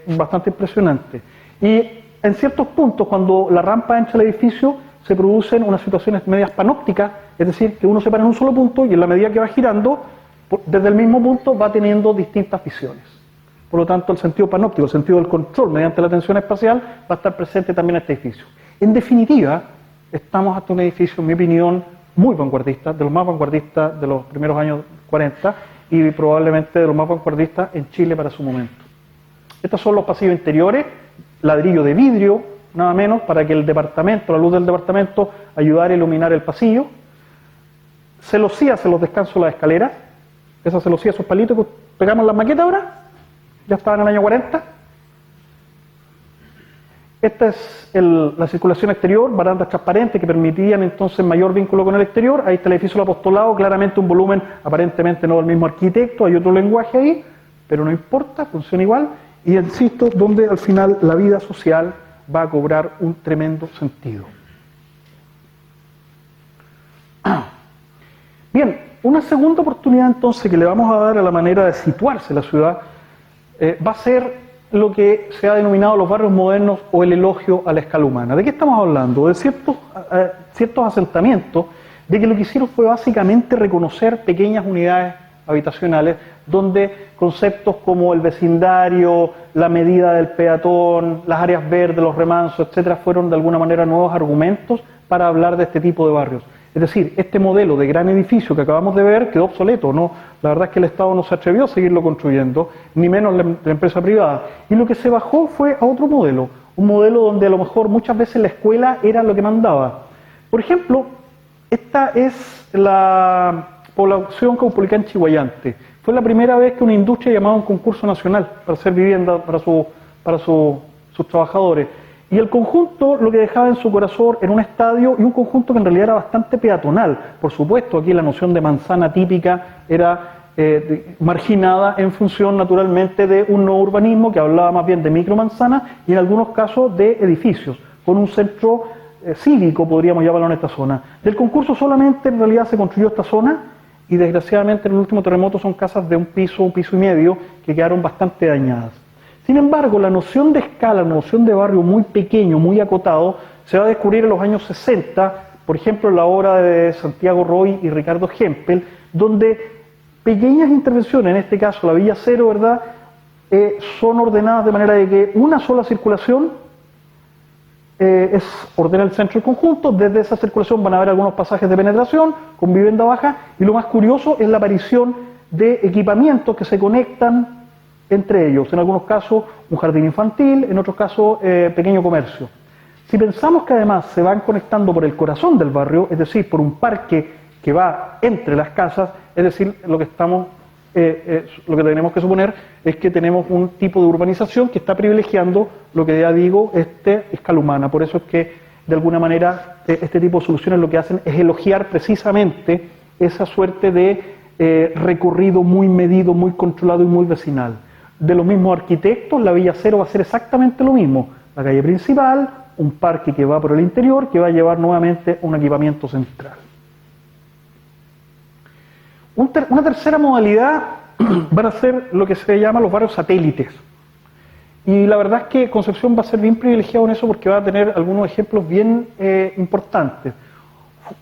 bastante impresionante. Y en ciertos puntos, cuando la rampa entra al edificio, se producen unas situaciones medias panópticas, es decir, que uno se para en un solo punto y en la medida que va girando, desde el mismo punto va teniendo distintas visiones. Por lo tanto, el sentido panóptico, el sentido del control mediante la tensión espacial, va a estar presente también en este edificio. En definitiva, estamos ante un edificio, en mi opinión, muy vanguardista, de los más vanguardistas de los primeros años 40 y probablemente de los más vanguardistas en Chile para su momento. Estos son los pasillos interiores, ladrillo de vidrio, nada menos, para que el departamento, la luz del departamento, ayudara a iluminar el pasillo. Celosías en los descansos de las escaleras, esas celosías, esos palitos que pegamos en las maquetas ahora, ya estaban en el año 40. Esta es la circulación exterior, barandas transparentes que permitían entonces mayor vínculo con el exterior. Ahí está el edificio del apostolado, claramente un volumen aparentemente no del mismo arquitecto, hay otro lenguaje ahí, pero no importa, funciona igual. Y insisto, donde al final la vida social va a cobrar un tremendo sentido. Bien, una segunda oportunidad entonces que le vamos a dar a la manera de situarse la ciudad va a ser lo que se ha denominado los barrios modernos o el elogio a la escala humana. ¿De qué estamos hablando? De ciertos asentamientos, de que lo que hicieron fue básicamente reconocer pequeñas unidades habitacionales donde conceptos como el vecindario, la medida del peatón, las áreas verdes, los remansos, etcétera, fueron de alguna manera nuevos argumentos para hablar de este tipo de barrios. Es decir, este modelo de gran edificio que acabamos de ver quedó obsoleto, ¿no? La verdad es que el Estado no se atrevió a seguirlo construyendo, ni menos la empresa privada. Y lo que se bajó fue a otro modelo, un modelo donde a lo mejor muchas veces la escuela era lo que mandaba. Por ejemplo, esta es la población caupolicán Chiguayante. Fue la primera vez que una industria llamaba a un concurso nacional para hacer vivienda para sus trabajadores. Y el conjunto lo que dejaba en su corazón era un estadio y un conjunto que en realidad era bastante peatonal. Por supuesto, aquí la noción de manzana típica era marginada en función naturalmente de un nuevo urbanismo que hablaba más bien de micromanzanas y en algunos casos de edificios, con un centro cívico, podríamos llamarlo en esta zona. Del concurso solamente en realidad se construyó esta zona y desgraciadamente en el último terremoto son casas de un piso y medio que quedaron bastante dañadas. Sin embargo, la noción de escala, la noción de barrio muy pequeño, muy acotado, se va a descubrir en los años 60, por ejemplo en la obra de Santiago Roy y Ricardo Hempel, donde pequeñas intervenciones, en este caso la Villa Cero, ¿verdad?, son ordenadas de manera de que una sola circulación ordena el centro del conjunto. Desde esa circulación van a haber algunos pasajes de penetración con vivienda baja y lo más curioso es la aparición de equipamientos que se conectan entre ellos, en algunos casos un jardín infantil, en otros casos pequeño comercio. Si pensamos que además se van conectando por el corazón del barrio, es decir, por un parque que va entre las casas, es decir, lo que tenemos que suponer es que tenemos un tipo de urbanización que está privilegiando lo que ya digo, escala humana. Por eso es que de alguna manera este tipo de soluciones lo que hacen es elogiar precisamente esa suerte de recorrido muy medido, muy controlado y muy vecinal. De los mismos arquitectos, la Villa Cero va a ser exactamente lo mismo. La calle principal, un parque que va por el interior, que va a llevar nuevamente un equipamiento central. Una tercera modalidad van a ser lo que se llama los barrios satélites. Y la verdad es que Concepción va a ser bien privilegiado en eso porque va a tener algunos ejemplos bien importantes.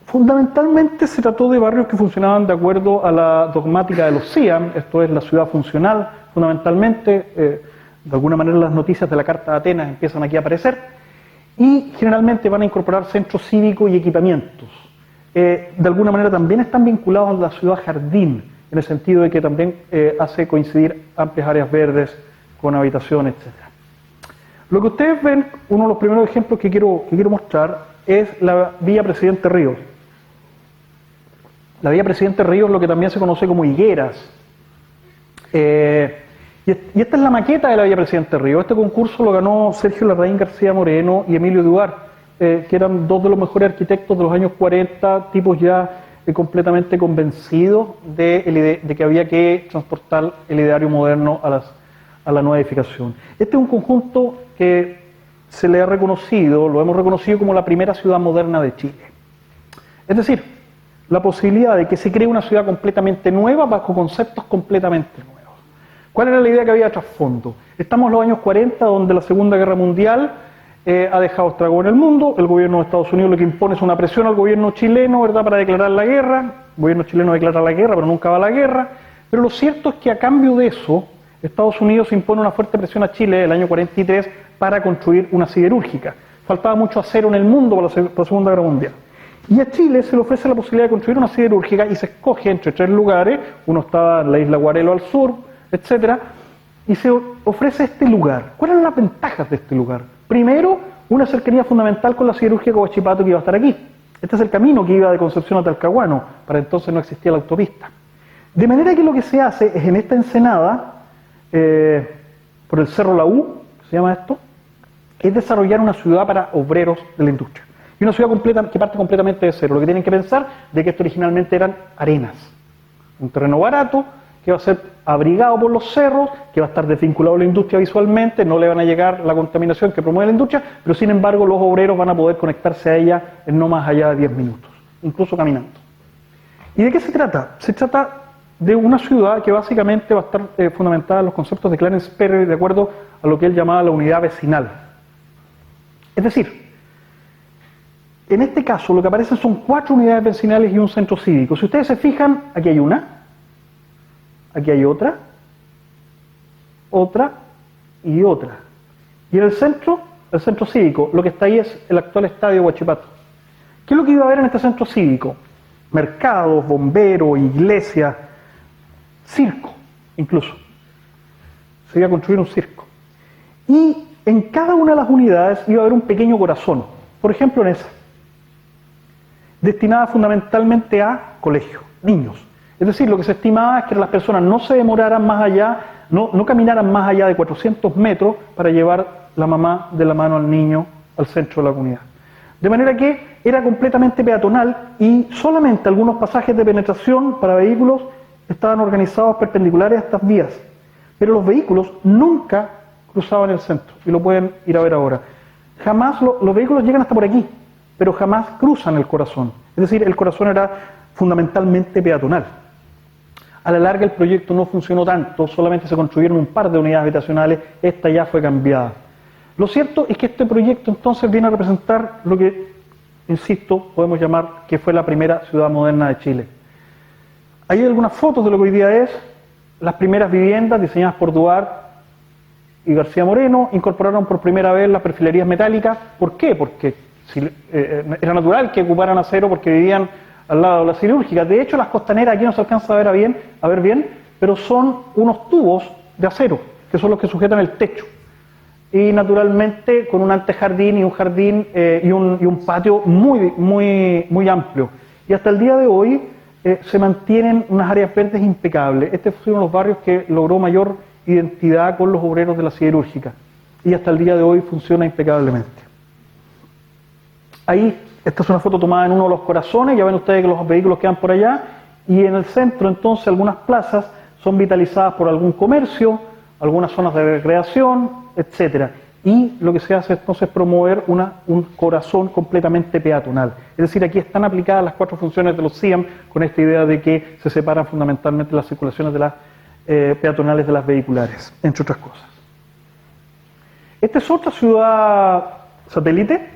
Fundamentalmente se trató de barrios que funcionaban de acuerdo a la dogmática de los CIAM, esto es la ciudad funcional, fundamentalmente, de alguna manera las noticias de la Carta de Atenas empiezan aquí a aparecer, y generalmente van a incorporar centros cívicos y equipamientos. De alguna manera también están vinculados a la ciudad jardín, en el sentido de que también hace coincidir amplias áreas verdes con habitaciones, etc. Lo que ustedes ven, uno de los primeros ejemplos que quiero mostrar, es la Villa Presidente Ríos. La Villa Presidente Ríos es lo que también se conoce como Higueras. Y esta es la maqueta de la Villa Presidente Ríos. Este concurso lo ganó Sergio Larraín García Moreno y Emilio Duar, que eran dos de los mejores arquitectos de los años 40, tipos ya completamente convencidos de que había que transportar el ideario moderno a la nueva edificación. Este es un conjunto que se le ha reconocido, lo hemos reconocido como la primera ciudad moderna de Chile. Es decir, la posibilidad de que se cree una ciudad completamente nueva bajo conceptos completamente nuevos. ¿Cuál era la idea que había de trasfondo? Estamos en los años 40, donde la Segunda Guerra Mundial ha dejado estrago en el mundo. El gobierno de Estados Unidos lo que impone es una presión al gobierno chileno, ¿verdad?, para declarar la guerra. El gobierno chileno declara la guerra, pero nunca va a la guerra. Pero lo cierto es que a cambio de eso, Estados Unidos impone una fuerte presión a Chile el año 43 para construir una siderúrgica. Faltaba mucho acero en el mundo para la Segunda Guerra Mundial. Y a Chile se le ofrece la posibilidad de construir una siderúrgica y se escoge entre 3 lugares. Uno estaba en la isla Guarelo al sur, etcétera, y se ofrece este lugar. ¿Cuáles eran las ventajas de este lugar? Primero, una cercanía fundamental con la siderúrgica Huachipato que iba a estar aquí. Este es el camino que iba de Concepción a Talcahuano. Para entonces no existía la autopista. De manera que lo que se hace es en esta ensenada, por el Cerro La U, se llama esto, es desarrollar una ciudad para obreros de la industria. Y una ciudad que parte completamente de cero. Lo que tienen que pensar de que esto originalmente eran arenas. Un terreno barato, que va a ser abrigado por los cerros, que va a estar desvinculado a la industria visualmente, no le van a llegar la contaminación que promueve la industria, pero sin embargo los obreros van a poder conectarse a ella en no más allá de 10 minutos, incluso caminando. ¿Y de qué se trata? Se trata de una ciudad que básicamente va a estar fundamentada en los conceptos de Clarence Perry, de acuerdo a lo que él llamaba la unidad vecinal. Es decir, en este caso lo que aparecen son 4 unidades vecinales y un centro cívico. Si ustedes se fijan, aquí hay una, aquí hay otra, otra y otra. Y en el centro cívico, lo que está ahí es el actual estadio Huachipato. ¿Qué es lo que iba a haber en este centro cívico? Mercados, bomberos, iglesias, circo, incluso. Se iba a construir un circo. Y en cada una de las unidades iba a haber un pequeño corazón. Por ejemplo, en esa, destinada fundamentalmente a colegios, niños. Es decir, lo que se estimaba es que las personas no se demoraran más allá, no caminaran más allá de 400 metros para llevar la mamá de la mano al niño al centro de la comunidad. De manera que era completamente peatonal y solamente algunos pasajes de penetración para vehículos estaban organizados perpendiculares a estas vías. Pero los vehículos nunca cruzaban el centro, y lo pueden ir a ver ahora. Jamás los vehículos llegan hasta por aquí, pero jamás cruzan el corazón. Es decir, el corazón era fundamentalmente peatonal. A la larga el proyecto no funcionó tanto, solamente se construyeron un par de unidades habitacionales, esta ya fue cambiada. Lo cierto es que este proyecto entonces viene a representar lo que, insisto, podemos llamar que fue la primera ciudad moderna de Chile. Hay algunas fotos de lo que hoy día es. Las primeras viviendas diseñadas por Duarte y García Moreno incorporaron por primera vez las perfilerías metálicas. ¿Por qué? Porque era natural que ocuparan acero porque vivían al lado de la siderúrgica. De hecho, las costaneras aquí no se alcanza a ver bien, pero son unos tubos de acero, que son los que sujetan el techo. Y naturalmente con un antejardín y un jardín y un patio muy amplio. Y hasta el día de hoy se mantienen unas áreas verdes impecables. Este fue uno de los barrios que logró mayor identidad con los obreros de la siderúrgica. Y hasta el día de hoy funciona impecablemente. Ahí, esta es una foto tomada en uno de los corazones, ya ven ustedes que los vehículos quedan por allá, y en el centro entonces algunas plazas son vitalizadas por algún comercio, algunas zonas de recreación, etc. Y lo que se hace entonces es promover un corazón completamente peatonal. Es decir, aquí están aplicadas las 4 funciones de los CIAM con esta idea de que se separan fundamentalmente las circulaciones de las peatonales de las vehiculares, entre otras cosas. Esta es otra ciudad satélite.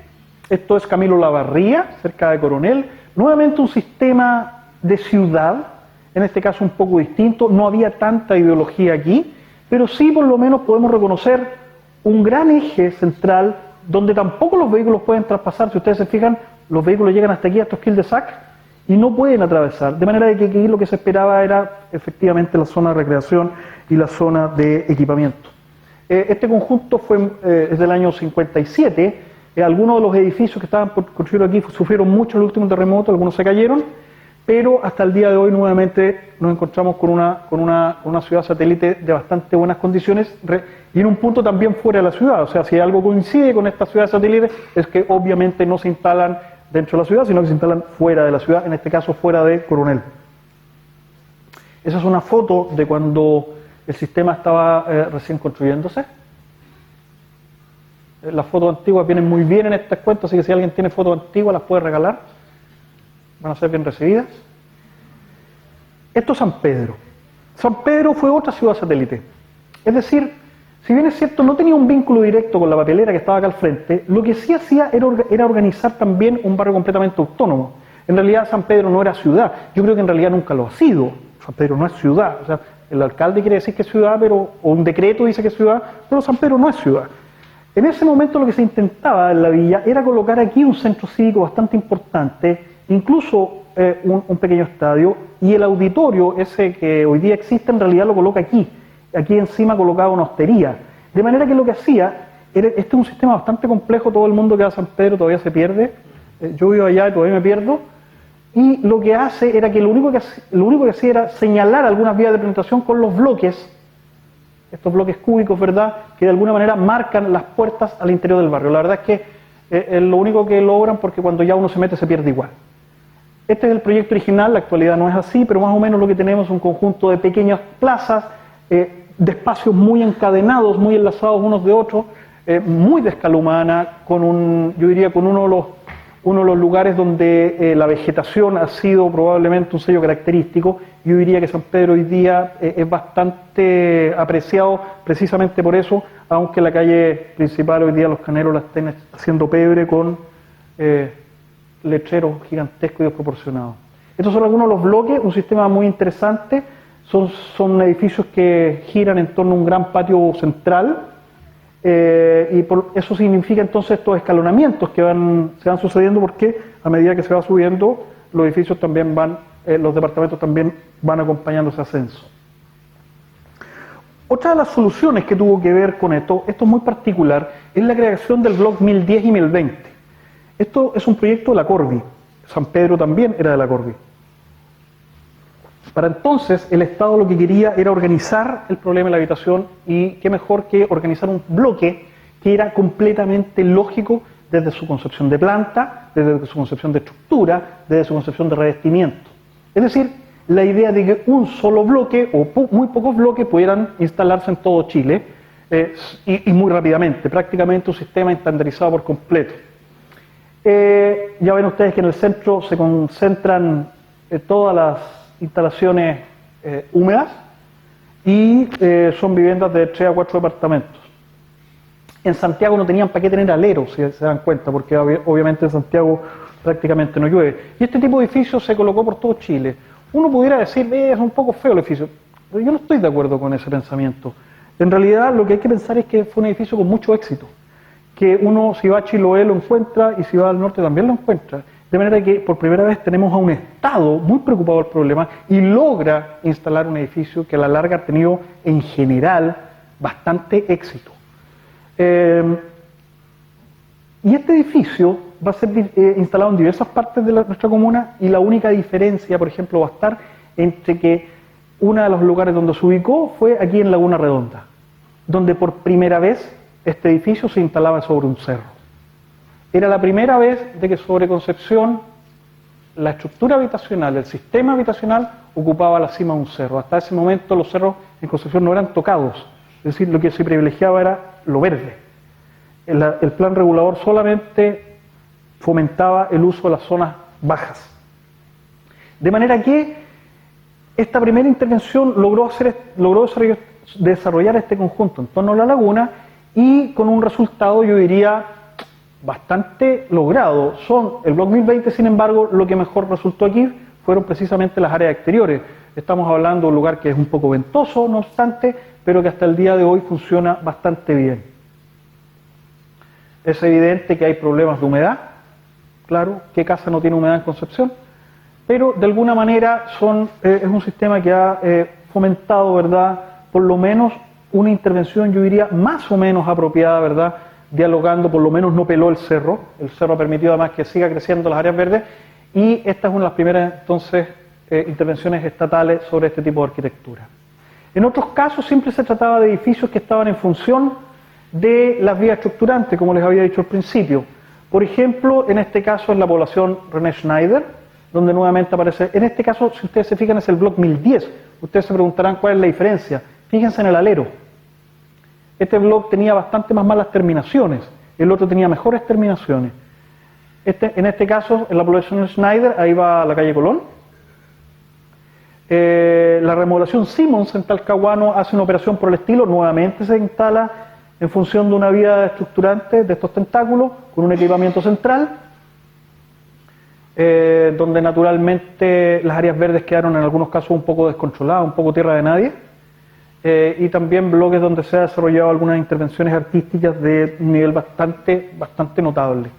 Esto es Camilo Lavarría, cerca de Coronel. Nuevamente un sistema de ciudad, en este caso un poco distinto. No había tanta ideología aquí, pero sí por lo menos podemos reconocer un gran eje central donde tampoco los vehículos pueden traspasar. Si ustedes se fijan, los vehículos llegan hasta aquí, a estos cul-de-sac, y no pueden atravesar. De manera de que aquí lo que se esperaba era efectivamente la zona de recreación y la zona de equipamiento. Este conjunto es del año 57. Algunos de los edificios que estaban por construir aquí sufrieron mucho el último terremoto, algunos se cayeron, pero hasta el día de hoy nuevamente nos encontramos con una ciudad satélite de bastante buenas condiciones y en un punto también fuera de la ciudad. O sea, si algo coincide con esta ciudad satélite es que obviamente no se instalan dentro de la ciudad, sino que se instalan fuera de la ciudad, en este caso fuera de Coronel. Esa es una foto de cuando el sistema estaba recién construyéndose. Las fotos antiguas vienen muy bien en estas cuentas, así que si alguien tiene fotos antiguas las puede regalar, van a ser bien recibidas. Esto es San Pedro. San Pedro fue otra ciudad satélite. Es decir, Si bien es cierto, no tenía un vínculo directo con la papelera que estaba acá al frente, lo que sí hacía era organizar también un barrio completamente autónomo. En realidad San Pedro no era ciudad, yo creo que en realidad nunca lo ha sido. San Pedro no es ciudad, o sea, el alcalde quiere decir que es ciudad, o un decreto dice que es ciudad, pero San Pedro no es ciudad. En ese momento lo que se intentaba en la villa era colocar aquí un centro cívico bastante importante, incluso un pequeño estadio, y el auditorio ese que hoy día existe en realidad lo coloca aquí encima colocaba una hostería, de manera que lo que hacía, este es un sistema bastante complejo, todo el mundo que va a San Pedro todavía se pierde, yo vivo allá y todavía me pierdo, y lo que hace era que lo único que hacía era señalar algunas vías de penetración con los bloques, estos bloques cúbicos, ¿verdad?, que de alguna manera marcan las puertas al interior del barrio. La verdad es que es lo único que logran, porque cuando ya uno se mete se pierde igual. Este es el proyecto original, la actualidad no es así, pero más o menos lo que tenemos es un conjunto de pequeñas plazas, de espacios muy encadenados, muy enlazados unos de otros, muy de escala humana, yo diría con uno de los lugares donde la vegetación ha sido probablemente un sello característico. Yo diría que San Pedro hoy día es bastante apreciado precisamente por eso, aunque la calle principal hoy día los caneros la estén haciendo pebre con letreros gigantescos y desproporcionados. Estos son algunos de los bloques, un sistema muy interesante. Son edificios que giran en torno a un gran patio central, y eso significa entonces estos escalonamientos que se van sucediendo, porque a medida que se va subiendo los edificios también los departamentos también van acompañando ese ascenso. Otra de las soluciones que tuvo que ver con esto es muy particular, es la creación del bloque 1010 y 1020. Esto es un proyecto de la Corvi, San Pedro también era de la Corvi. Para entonces el Estado lo que quería era organizar el problema de la habitación, y qué mejor que organizar un bloque que era completamente lógico desde su concepción de planta, desde su concepción de estructura, desde su concepción de revestimiento. Es decir, la idea de que un solo bloque o muy pocos bloques pudieran instalarse en todo Chile y muy rápidamente, prácticamente un sistema estandarizado por completo. Ya ven ustedes que en el centro se concentran todas las instalaciones húmedas, y son viviendas de 3 a 4 departamentos. En Santiago no tenían para qué tener aleros, si se dan cuenta, porque obviamente en Santiago prácticamente no llueve. Y este tipo de edificio se colocó por todo Chile. Uno pudiera decir, es un poco feo el edificio, pero yo no estoy de acuerdo con ese pensamiento. En realidad lo que hay que pensar es que fue un edificio con mucho éxito, que uno si va a Chiloé lo encuentra y si va al norte también lo encuentra. De manera que por primera vez tenemos a un Estado muy preocupado del problema y logra instalar un edificio que a la larga ha tenido en general bastante éxito. Y este edificio va a ser instalado en diversas partes de nuestra comuna, y la única diferencia, por ejemplo, va a estar entre que uno de los lugares donde se ubicó fue aquí en Laguna Redonda, donde por primera vez este edificio se instalaba sobre un cerro. Era la primera vez de que sobre Concepción la estructura habitacional, el sistema habitacional ocupaba la cima de un cerro. Hasta ese momento los cerros en Concepción no eran tocados, es decir, lo que se privilegiaba era lo verde. El plan regulador solamente fomentaba el uso de las zonas bajas. De manera que esta primera intervención logró desarrollar este conjunto en torno a la laguna, y con un resultado, yo diría, bastante logrado. El bloque 1020, sin embargo, lo que mejor resultó aquí fueron precisamente las áreas exteriores. Estamos hablando de un lugar que es un poco ventoso, no obstante, pero que hasta el día de hoy funciona bastante bien. Es evidente que hay problemas de humedad, claro, ¿qué casa no tiene humedad en Concepción? Pero de alguna manera es un sistema que ha fomentado, ¿verdad?, por lo menos una intervención, yo diría, más o menos apropiada, ¿verdad?, dialogando, por lo menos no peló el cerro ha permitido además que siga creciendo las áreas verdes, y esta es una de las primeras entonces intervenciones estatales sobre este tipo de arquitectura. En otros casos siempre se trataba de edificios que estaban en función de las vías estructurantes, como les había dicho al principio. Por ejemplo, en este caso es la población René Schneider, donde nuevamente aparece, en este caso, si ustedes se fijan, es el bloque 1010. Ustedes se preguntarán cuál es la diferencia. Fíjense en el alero. Este bloque tenía bastante más malas terminaciones, el otro tenía mejores terminaciones. En este caso, en la población Schneider, ahí va la calle Colón. La remodelación Simmons en Talcahuano hace una operación por el estilo, nuevamente se instala en función de una vía estructurante de estos tentáculos con un equipamiento central, donde naturalmente las áreas verdes quedaron en algunos casos un poco descontroladas, un poco tierra de nadie, y también bloques donde se han desarrollado algunas intervenciones artísticas de un nivel bastante notable.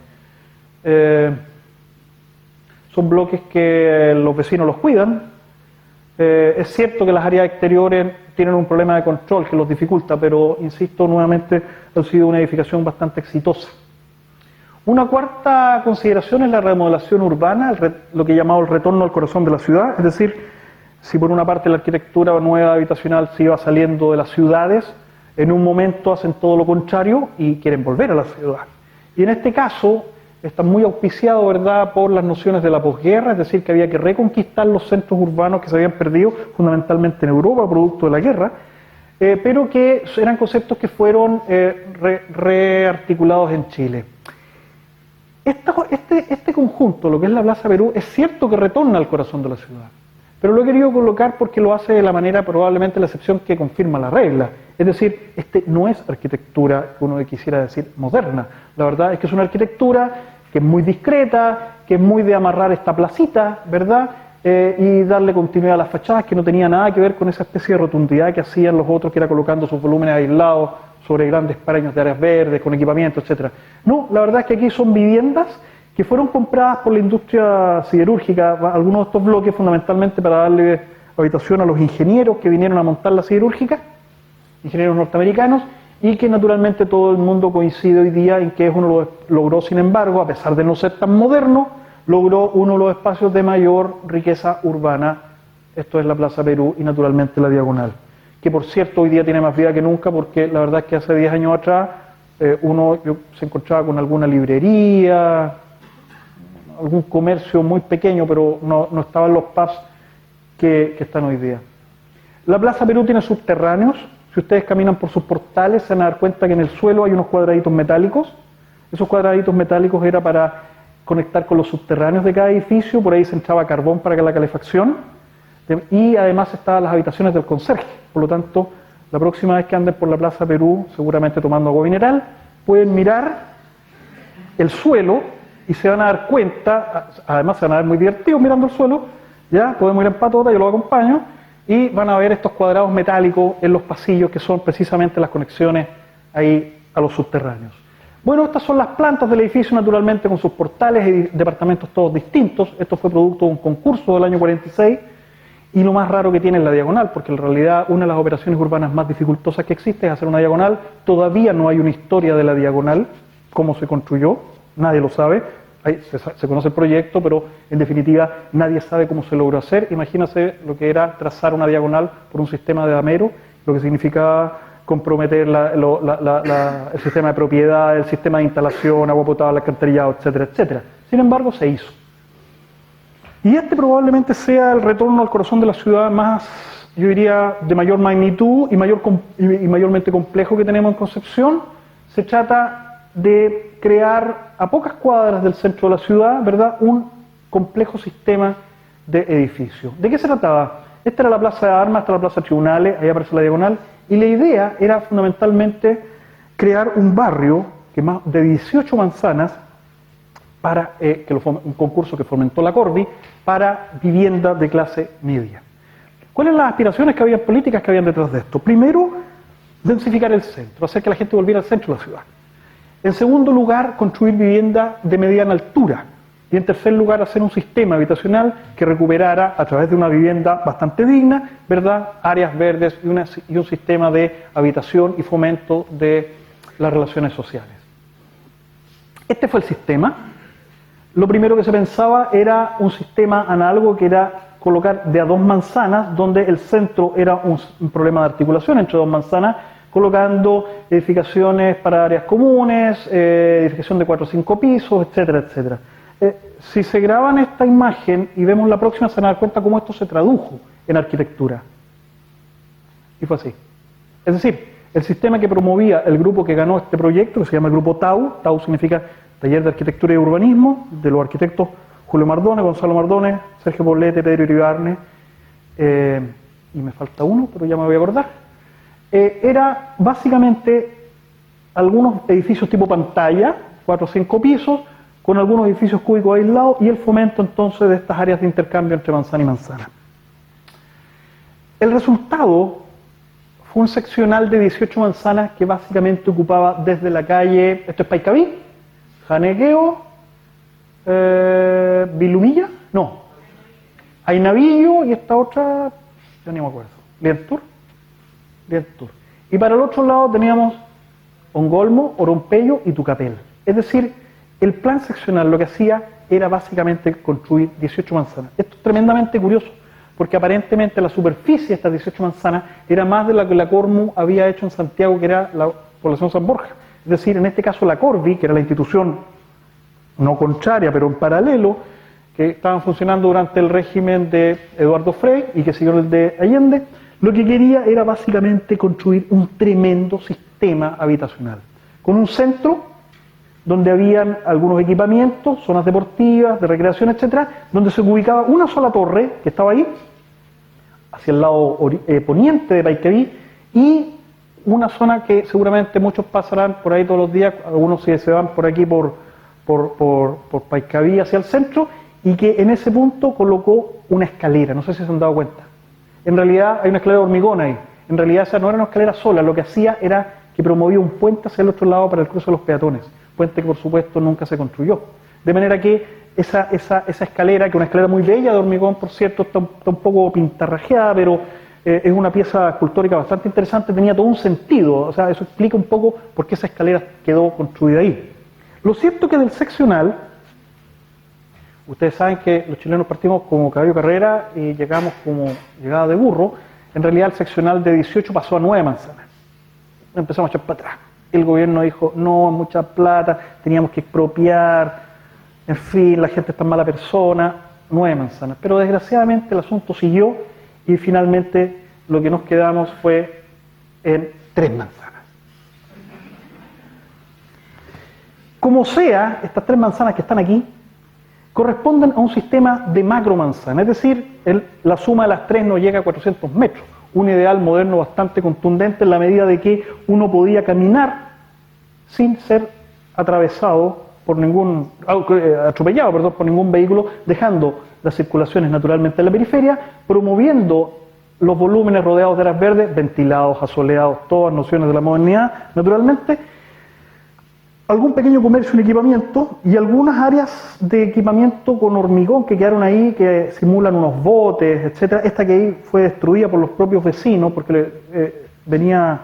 Son bloques que los vecinos los cuidan. Es cierto que las áreas exteriores tienen un problema de control que los dificulta, pero insisto nuevamente, ha sido una edificación bastante exitosa. Una cuarta consideración es la remodelación urbana, lo que he llamado el retorno al corazón de la ciudad, es decir, si por una parte la arquitectura nueva habitacional se iba saliendo de las ciudades, en un momento hacen todo lo contrario y quieren volver a la ciudad. Y en este caso está muy auspiciado, ¿verdad?, por las nociones de la posguerra, es decir, que había que reconquistar los centros urbanos que se habían perdido fundamentalmente en Europa, producto de la guerra, pero que eran conceptos que fueron rearticulados en Chile. Este conjunto, lo que es la Plaza Perú, es cierto que retorna al corazón de la ciudad, pero lo he querido colocar porque lo hace de la manera probablemente la excepción que confirma la regla. Es decir, no es arquitectura que uno quisiera decir moderna. La verdad es que es una arquitectura que es muy discreta, que es muy de amarrar esta placita, ¿verdad? Y darle continuidad a las fachadas, que no tenía nada que ver con esa especie de rotundidad que hacían los otros, que era colocando sus volúmenes aislados sobre grandes pareños de áreas verdes, con equipamiento, etc. No, la verdad es que aquí son viviendas que fueron compradas por la industria siderúrgica, algunos de estos bloques fundamentalmente para darle habitación a los ingenieros que vinieron a montar la siderúrgica, ingenieros norteamericanos, y que naturalmente todo el mundo coincide hoy día en que uno logró, sin embargo, a pesar de no ser tan moderno, logró uno de los espacios de mayor riqueza urbana. Esto es la Plaza Perú y naturalmente la Diagonal, que por cierto hoy día tiene más vida que nunca, porque la verdad es que hace 10 años atrás se encontraba con alguna librería, algún comercio muy pequeño, pero no estaban los pubs que están hoy día. La Plaza Perú tiene subterráneos. Si ustedes caminan por sus portales se van a dar cuenta que en el suelo hay unos cuadraditos metálicos. Esos cuadraditos metálicos era para conectar con los subterráneos de cada edificio, por ahí se entraba carbón para la calefacción, y además estaban las habitaciones del conserje. Por lo tanto, la próxima vez que anden por la Plaza Perú, seguramente tomando agua mineral, pueden mirar el suelo y se van a dar cuenta, además se van a ver muy divertidos mirando el suelo, ya podemos ir en patota, yo los acompaño, y van a ver estos cuadrados metálicos en los pasillos que son precisamente las conexiones ahí a los subterráneos. Bueno, estas son las plantas del edificio, naturalmente con sus portales y departamentos todos distintos. Esto fue producto de un concurso del año 46 y lo más raro que tiene es la diagonal, porque en realidad una de las operaciones urbanas más dificultosas que existe es hacer una diagonal. Todavía no hay una historia de la diagonal, cómo se construyó, nadie lo sabe. Se conoce el proyecto, pero en definitiva nadie sabe cómo se logró hacer. Imagínense lo que era trazar una diagonal por un sistema de damero, lo que significaba comprometer el sistema de propiedad, el sistema de instalación, agua potable, alcantarillado, etcétera, etcétera. Sin embargo, se hizo. Y este probablemente sea el retorno al corazón de la ciudad más, yo diría, de mayor magnitud y mayormente complejo que tenemos en Concepción. Se trata de crear a pocas cuadras del centro de la ciudad, ¿verdad?, un complejo sistema de edificios. ¿De qué se trataba? Esta era la Plaza de Armas, esta era la Plaza de Tribunales, ahí aparece la Diagonal, y la idea era fundamentalmente crear un barrio de 18 manzanas para un concurso que fomentó la Cordi para vivienda de clase media. ¿Cuáles eran las aspiraciones que había, políticas que habían detrás de esto? Primero, densificar el centro, hacer que la gente volviera al centro de la ciudad. En segundo lugar, construir vivienda de mediana altura. Y en tercer lugar, hacer un sistema habitacional que recuperara, a través de una vivienda bastante digna, ¿verdad?, áreas verdes y un sistema de habitación y fomento de las relaciones sociales. Este fue el sistema. Lo primero que se pensaba era un sistema análogo, que era colocar de a dos manzanas, donde el centro era un problema de articulación entre dos manzanas, colocando edificaciones para áreas comunes, edificación de 4 o 5 pisos, etcétera, etcétera. Si se graban esta imagen y vemos la próxima, se van a dar cuenta cómo esto se tradujo en arquitectura. Y fue así. Es decir, el sistema que promovía el grupo que ganó este proyecto, que se llama el Grupo TAU, TAU significa Taller de Arquitectura y Urbanismo, de los arquitectos Julio Mardones, Gonzalo Mardones, Sergio Poblete, Pedro Iribarne, y me falta uno, pero ya me voy a acordar, era básicamente algunos edificios tipo pantalla, 4 o 5 pisos, con algunos edificios cúbicos aislados y el fomento entonces de estas áreas de intercambio entre manzana y manzana. El resultado fue un seccional de 18 manzanas que básicamente ocupaba desde la calle, esto es Paikaví, Janequeo, Vilumilla, no, Ainavillo y esta otra, yo ni me acuerdo, Lientur. Y para el otro lado teníamos Ongolmo, Orompello y Tucapel. Es decir, el plan seccional lo que hacía era básicamente construir 18 manzanas. Esto es tremendamente curioso, porque aparentemente la superficie de estas 18 manzanas era más de la que la Cormu había hecho en Santiago, que era la población San Borja. Es decir, en este caso la Corvi, que era la institución no contraria, pero en paralelo, que estaban funcionando durante el régimen de Eduardo Frei y que siguió el de Allende, lo que quería era básicamente construir un tremendo sistema habitacional, con un centro donde habían algunos equipamientos, zonas deportivas, de recreación, etcétera, donde se ubicaba una sola torre, que estaba ahí, hacia el lado poniente de Paikaví, y una zona que seguramente muchos pasarán por ahí todos los días, algunos se van por aquí por Paikaví hacia el centro, y que en ese punto colocó una escalera, no sé si se han dado cuenta. En realidad hay una escalera de hormigón ahí, en realidad esa no era una escalera sola, lo que hacía era que promovía un puente hacia el otro lado para el cruce de los peatones, puente que por supuesto nunca se construyó. De manera que esa escalera, que es una escalera muy bella de hormigón, por cierto, está un poco pintarrajeada, pero es una pieza escultórica bastante interesante, tenía todo un sentido, o sea, eso explica un poco por qué esa escalera quedó construida ahí. Lo cierto es que del seccional, ustedes saben que los chilenos partimos como caballo carrera y llegamos como llegada de burro, en realidad el seccional de 18 pasó a 9 manzanas. Empezamos a echar para atrás. El gobierno dijo, no, mucha plata, teníamos que expropiar, en fin, la gente es tan mala persona, 9 manzanas. Pero desgraciadamente el asunto siguió y finalmente lo que nos quedamos fue en 3 manzanas. Como sea, estas 3 manzanas que están aquí corresponden a un sistema de macromanzana, es decir, la suma de las 3 no llega a 400 metros. Un ideal moderno bastante contundente en la medida de que uno podía caminar sin ser atravesado por atropellado por ningún vehículo, dejando las circulaciones naturalmente en la periferia, promoviendo los volúmenes rodeados de áreas verdes, ventilados, asoleados, todas nociones de la modernidad, naturalmente, algún pequeño comercio en equipamiento y algunas áreas de equipamiento con hormigón que quedaron ahí, que simulan unos botes, etcétera. Esta que ahí fue destruida por los propios vecinos porque venía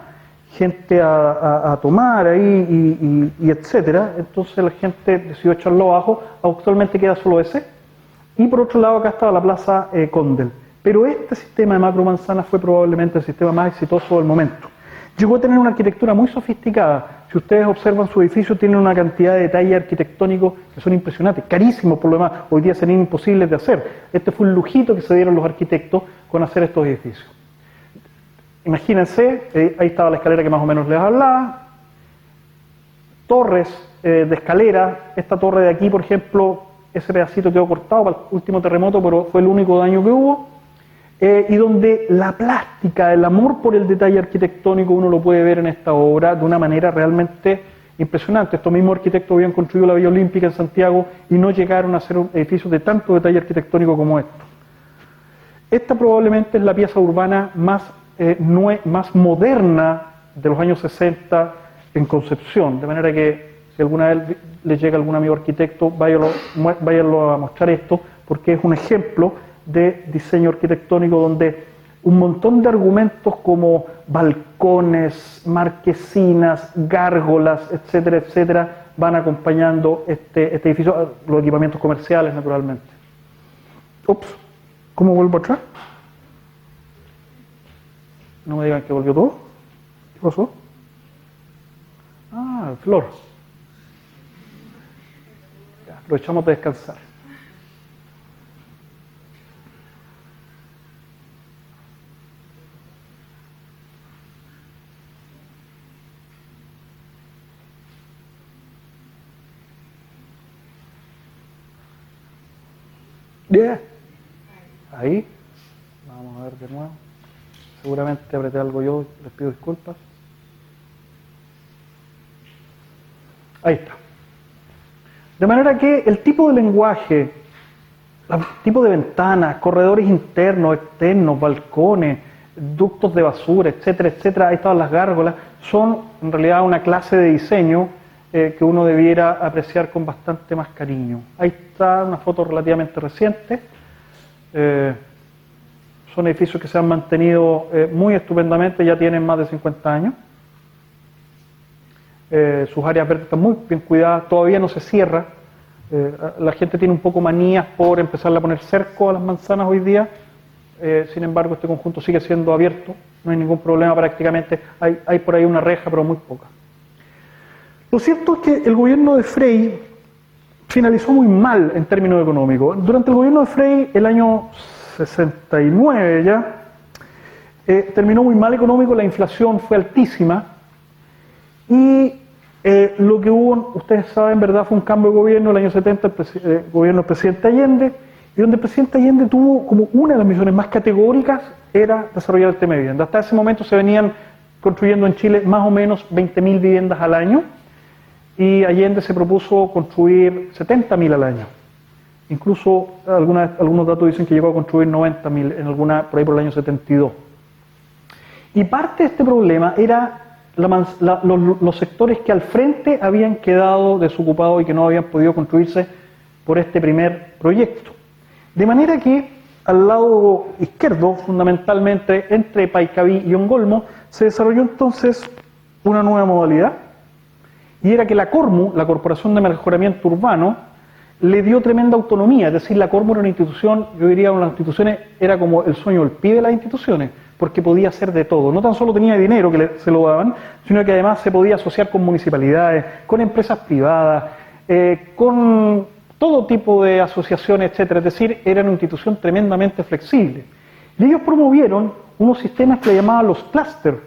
gente a tomar ahí y etcétera. Entonces la gente decidió echarlo abajo. Actualmente queda solo ese. Y por otro lado acá estaba la plaza Condel. Pero este sistema de macromanzanas fue probablemente el sistema más exitoso del momento. Llegó a tener una arquitectura muy sofisticada. Si ustedes observan su edificio, tiene una cantidad de detalles arquitectónicos que son impresionantes, carísimos por lo demás, hoy día serían imposibles de hacer. Este fue un lujito que se dieron los arquitectos con hacer estos edificios. Imagínense, ahí estaba la escalera que más o menos les hablaba, torres de escalera, esta torre de aquí, por ejemplo, ese pedacito quedó cortado para el último terremoto, pero fue el único daño que hubo. Y donde la plástica, el amor por el detalle arquitectónico uno lo puede ver en esta obra de una manera realmente impresionante. Estos mismos arquitectos habían construido la Villa Olímpica en Santiago y no llegaron a hacer un edificio de tanto detalle arquitectónico como esto. Esta probablemente es la pieza urbana más moderna de los años 60 en Concepción, de manera que si alguna vez les llega algún amigo arquitecto, váyanlo a mostrar esto, porque es un ejemplo de diseño arquitectónico donde un montón de argumentos como balcones, marquesinas, gárgolas, etcétera, etcétera, van acompañando este edificio, los equipamientos comerciales naturalmente. Ups, ¿cómo vuelvo atrás? No me digan que volvió todo. ¿Qué pasó? Ah, el flor. Ya, aprovechamos de descansar. Yeah. Ahí. Vamos a ver. de nuevo. Seguramente apreté algo yo, les pido disculpas. Ahí está. De manera que el tipo de lenguaje, el tipo de ventanas, corredores internos, externos, balcones, ductos de basura, etcétera, etcétera, ahí estaban las gárgolas, son en realidad una clase de diseño que uno debiera apreciar con bastante más cariño. Ahí está una foto relativamente reciente. Son edificios que se han mantenido muy estupendamente, ya tienen más de 50 años. Sus áreas verdes están muy bien cuidadas, todavía no se cierra. La gente tiene un poco manías por empezar a poner cerco a las manzanas hoy día. Sin embargo, este conjunto sigue siendo abierto, no hay ningún problema prácticamente. Hay por ahí una reja, pero muy poca. Lo cierto es que el gobierno de Frey finalizó muy mal en términos económicos. Durante el gobierno de Frey, el año 69 ya, terminó muy mal económico, la inflación fue altísima y lo que hubo, ustedes saben, ¿verdad?, fue un cambio de gobierno el año 70, el gobierno del presidente Allende, y donde el presidente Allende tuvo como una de las misiones más categóricas era desarrollar el tema de vivienda. Hasta ese momento se venían construyendo en Chile más o menos 20.000 viviendas al año, y Allende se propuso construir 70.000 al año. Incluso algunos datos dicen que llegó a construir 90.000 en por ahí por el año 72. Y parte de este problema era los sectores que al frente habían quedado desocupados y que no habían podido construirse por este primer proyecto. De manera que al lado izquierdo, fundamentalmente entre Paicaví y Ongolmo, se desarrolló entonces una nueva modalidad, y era que la Cormu, la Corporación de Mejoramiento Urbano, le dio tremenda autonomía. Es decir, la Cormu era una institución, yo diría, una de las instituciones, era como el sueño del pibe de las instituciones, porque podía hacer de todo. No tan solo tenía dinero que se lo daban, sino que además se podía asociar con municipalidades, con empresas privadas, con todo tipo de asociaciones, etcétera. Es decir, era una institución tremendamente flexible. Y ellos promovieron unos sistemas que le llamaban los clústeres,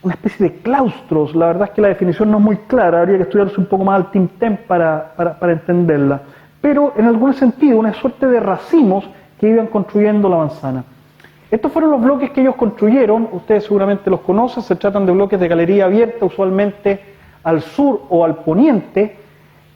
una especie de claustros. La verdad es que la definición no es muy clara, habría que estudiarse un poco más al Tim-Tem para entenderla. Pero en algún sentido, una suerte de racimos que iban construyendo la manzana. Estos fueron los bloques que ellos construyeron, ustedes seguramente los conocen, se tratan de bloques de galería abierta, usualmente al sur o al poniente,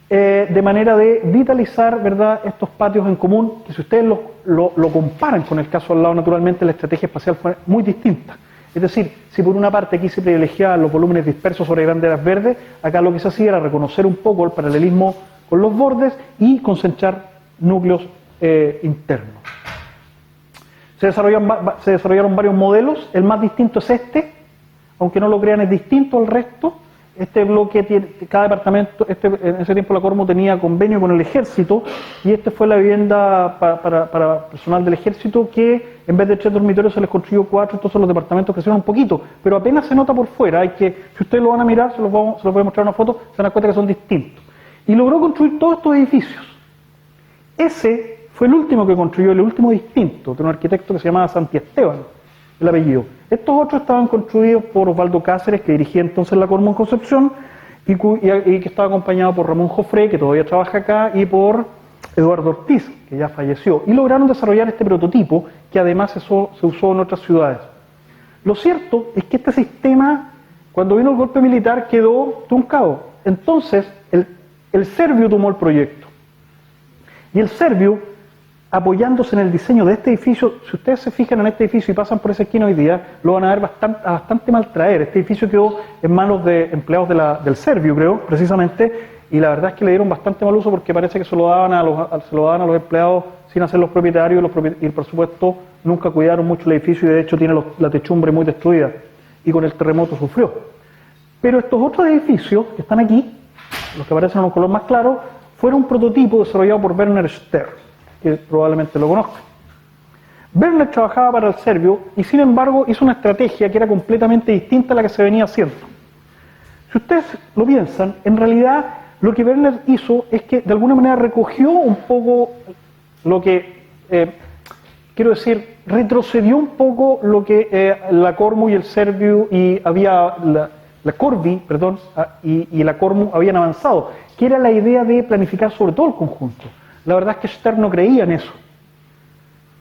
de manera de vitalizar, ¿verdad?, estos patios en común, que si ustedes lo comparan con el caso al lado, naturalmente la estrategia espacial fue muy distinta. Es decir, si por una parte aquí se privilegiaban los volúmenes dispersos sobre grandes áreas verdes, acá lo que se hacía era reconocer un poco el paralelismo con los bordes y concentrar núcleos internos. Se desarrollaron varios modelos, el más distinto es este, aunque no lo crean es distinto al resto. Este bloque tiene, cada departamento, en ese tiempo la Cormu tenía convenio con el ejército, y esta fue la vivienda para personal del ejército, que en vez de 3 dormitorios se les construyó 4, entonces los departamentos crecieron un poquito, pero apenas se nota por fuera. Si ustedes lo van a mirar, se los voy a mostrar una foto, se dan cuenta que son distintos. Y logró construir todos estos edificios. Ese fue el último que construyó, el último distinto, de un arquitecto que se llamaba Santiesteban, el apellido. Estos otros estaban construidos por Osvaldo Cáceres, que dirigía entonces la Cormu en Concepción, y que estaba acompañado por Ramón Jofré, que todavía trabaja acá, y por Eduardo Ortiz, que ya falleció. Y lograron desarrollar este prototipo, que además se usó en otras ciudades. Lo cierto es que este sistema, cuando vino el golpe militar, quedó truncado. Entonces, el Servio tomó el proyecto. Y el Servio, apoyándose en el diseño de este edificio, si ustedes se fijan en este edificio y pasan por esa esquina hoy día, lo van a ver bastante mal traer. Este edificio quedó en manos de empleados del Servio, creo, precisamente, y la verdad es que le dieron bastante mal uso, porque parece que se lo daban a los empleados sin hacer los propietarios, y por supuesto nunca cuidaron mucho el edificio, y de hecho tiene la techumbre muy destruida, y con el terremoto sufrió. Pero estos otros edificios que están aquí, los que aparecen en un color más claro, fueron un prototipo desarrollado por Werner Stern, que probablemente lo conozcan. Werner trabajaba para el Servio y sin embargo hizo una estrategia que era completamente distinta a la que se venía haciendo. Si ustedes lo piensan, en realidad lo que Werner hizo es que de alguna manera recogió un poco lo que, quiero decir, retrocedió un poco lo que la Cormu y el Servio y la Corvi, perdón, y la Cormu habían avanzado, que era la idea de planificar sobre todo el conjunto. La verdad es que Stern no creía en eso.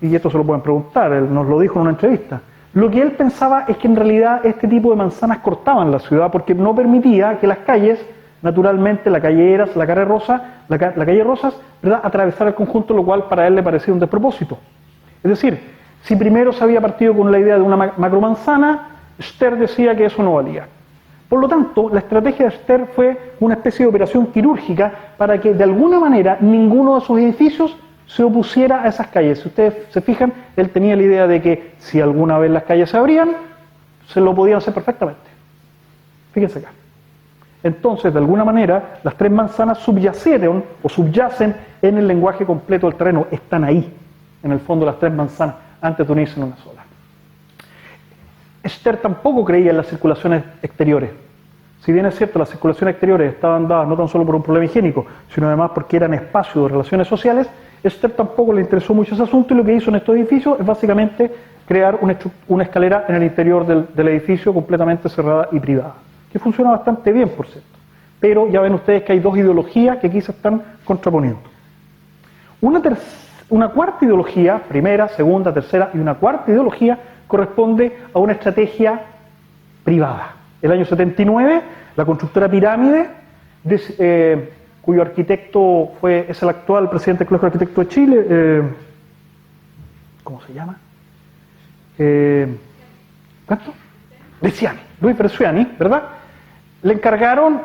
y esto se lo pueden preguntar, él nos lo dijo en una entrevista, lo que él pensaba es que en realidad este tipo de manzanas cortaban la ciudad porque no permitía que las calles, naturalmente la calle Eras, la calle Rosas, ¿verdad?, atravesar el conjunto, lo cual para él le parecía un despropósito. Es decir, si primero se había partido con la idea de una macromanzana, Stern decía que eso no valía. Por lo tanto, la estrategia de Stern fue una especie de operación quirúrgica para que de alguna manera ninguno de sus edificios se opusiera a esas calles. Si ustedes se fijan, él tenía la idea de que si alguna vez las calles se abrían, se lo podían hacer perfectamente. Fíjense acá. Entonces, de alguna manera, las tres manzanas subyacieron o subyacen en el lenguaje completo del terreno. Están ahí, en el fondo, las tres manzanas, antes de unirse en una sola. Stern tampoco creía en las circulaciones exteriores. Si bien es cierto, las circulaciones exteriores estaban dadas no tan solo por un problema higiénico, sino además porque eran espacios de relaciones sociales, Stern tampoco le interesó mucho ese asunto y lo que hizo en estos edificios es básicamente crear una escalera en el interior del edificio completamente cerrada y privada, que funciona bastante bien, por cierto. Pero ya ven ustedes que hay dos ideologías que aquí se están contraponiendo. Una cuarta ideología, primera, segunda, tercera y una cuarta ideología, corresponde a una estrategia privada. El año 79, la constructora Pirámide, cuyo arquitecto es el actual presidente del Colegio de Arquitectos de Chile, ¿cómo se llama? ¿Cuánto? Bresciani, Luis Bresciani, ¿verdad? Le encargaron,